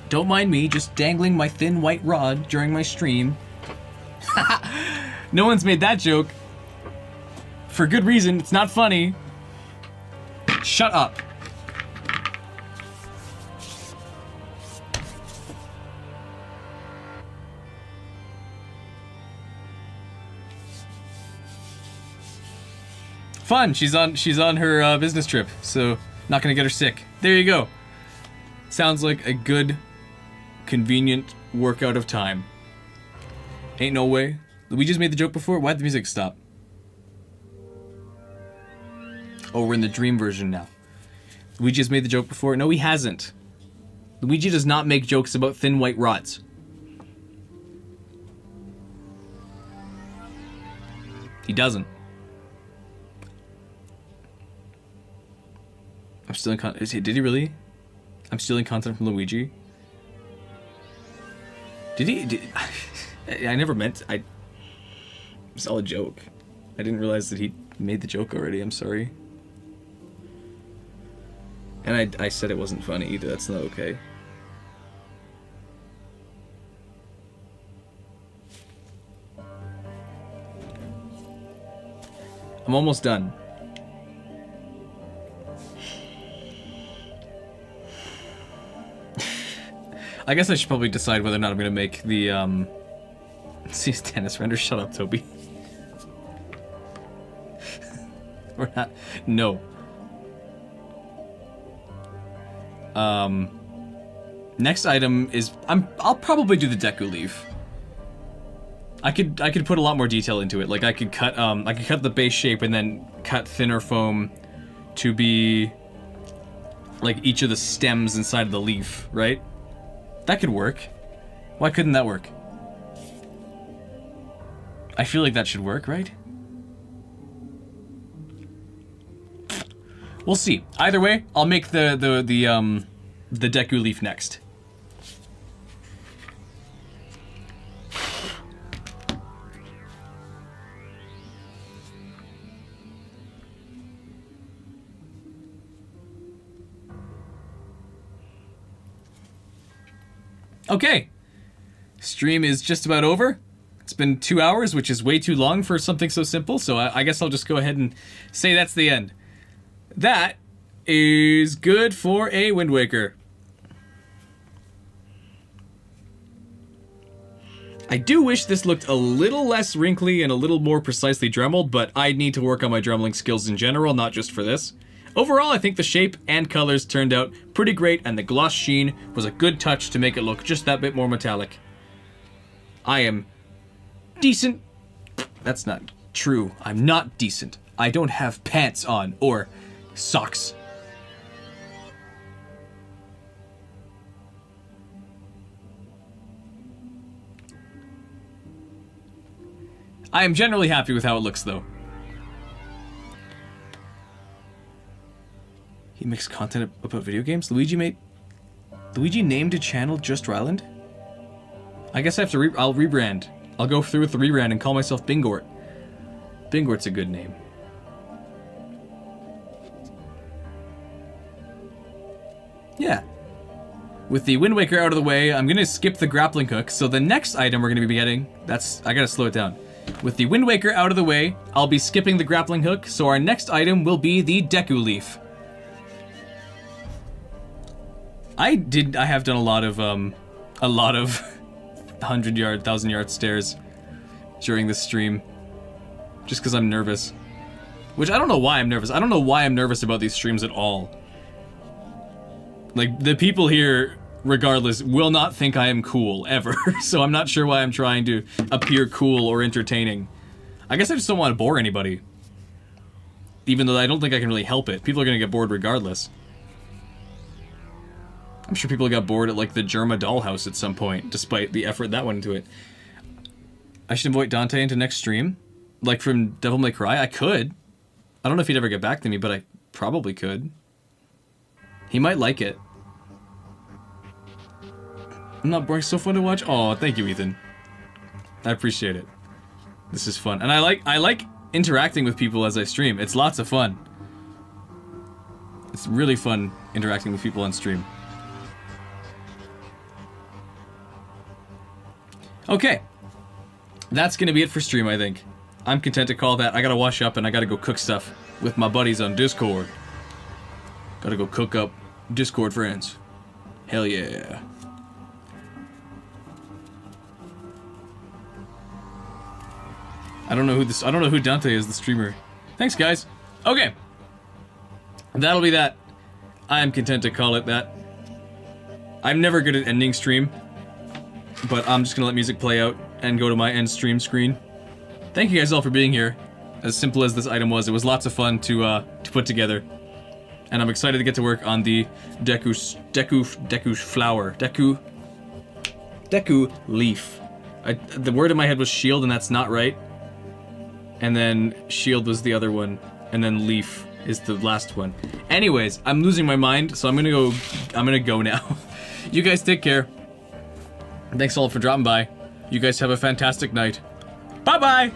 Don't mind me just dangling my thin white rod during my stream. No one's made that joke. For good reason, it's not funny. Shut up. Fun, she's on her business trip, so not gonna get her sick. There you go. Sounds like a good, convenient workout of time. Ain't no way. Luigi's made the joke before? Why'd the music stop? Oh, we're in the dream version now. Luigi has made the joke before? No, he hasn't. Luigi does not make jokes about thin white rods. He doesn't. I'm still in did he really? I'm stealing content from Luigi? Did he? I never meant... It was all a joke. I didn't realize that he made the joke already. I'm sorry. And I said it wasn't funny either. That's not okay. I'm almost done. I guess I should probably decide whether or not I'm gonna make the see tennis render. Shut up, Toby. Or not. No. Next item is I'll probably do the Deku Leaf. I could put a lot more detail into it. Like I could cut the base shape and then cut thinner foam to be like each of the stems inside of the leaf, right? That could work. Why couldn't that work? I feel like that should work, right? We'll see. Either way, I'll make the Deku Leaf next. Okay. Stream is just about over. It's been 2 hours, which is way too long for something so simple, so I guess I'll just go ahead and say that's the end. That is good for a Wind Waker. I do wish this looked a little less wrinkly and a little more precisely dremeled, but I need to work on my dremeling skills in general, not just for this. Overall, I think the shape and colors turned out pretty great, and the gloss sheen was a good touch to make it look just that bit more metallic. I am decent. That's not true. I'm not decent. I don't have pants on, or socks. I am generally happy with how it looks, though. He makes content about video games? Luigi named a channel Just Ryland? I guess I have to I'll rebrand. I'll go through with the rebrand and call myself Bingort. Bingort's a good name. Yeah. With the Wind Waker out of the way, I'm gonna skip the grappling hook, so the next item we're gonna be getting, I gotta slow it down. With the Wind Waker out of the way, I'll be skipping the grappling hook, so our next item will be the Deku Leaf. I have done a lot of 100-yard, 1,000-yard stairs during this stream, just because I'm nervous. Which I don't know why I'm nervous. I don't know why I'm nervous about these streams at all. Like, the people here, regardless, will not think I am cool, ever. So I'm not sure why I'm trying to appear cool or entertaining. I guess I just don't want to bore anybody. Even though I don't think I can really help it. People are going to get bored regardless. I'm sure people got bored at, like, the Germa dollhouse at some point, despite the effort that went into it. I should invite Dante into next stream. Like, from Devil May Cry? I could. I don't know if he'd ever get back to me, but I probably could. He might like it. I'm not boring. So fun to watch. Oh, thank you, Ethan. I appreciate it. This is fun, and I like interacting with people as I stream. It's lots of fun. It's really fun interacting with people on stream. Okay, that's gonna be it for stream, I think. I'm content to call that. I gotta wash up and I gotta go cook stuff with my buddies on Discord. Gotta go cook up Discord friends. Hell yeah. I don't know who Dante is, the streamer. Thanks, guys. Okay. That'll be that. I am content to call it that. I'm never good at ending stream, but I'm just gonna let music play out and go to my end stream screen. Thank you guys all for being here. As simple as this item was, it was lots of fun to put together. And I'm excited to get to work on the Deku Leaf. The word in my head was shield, and that's not right. And then shield was the other one, and then leaf is the last one. Anyways, I'm losing my mind, so I'm gonna go now. You guys take care. Thanks all for dropping by. You guys have a fantastic night. Bye-bye!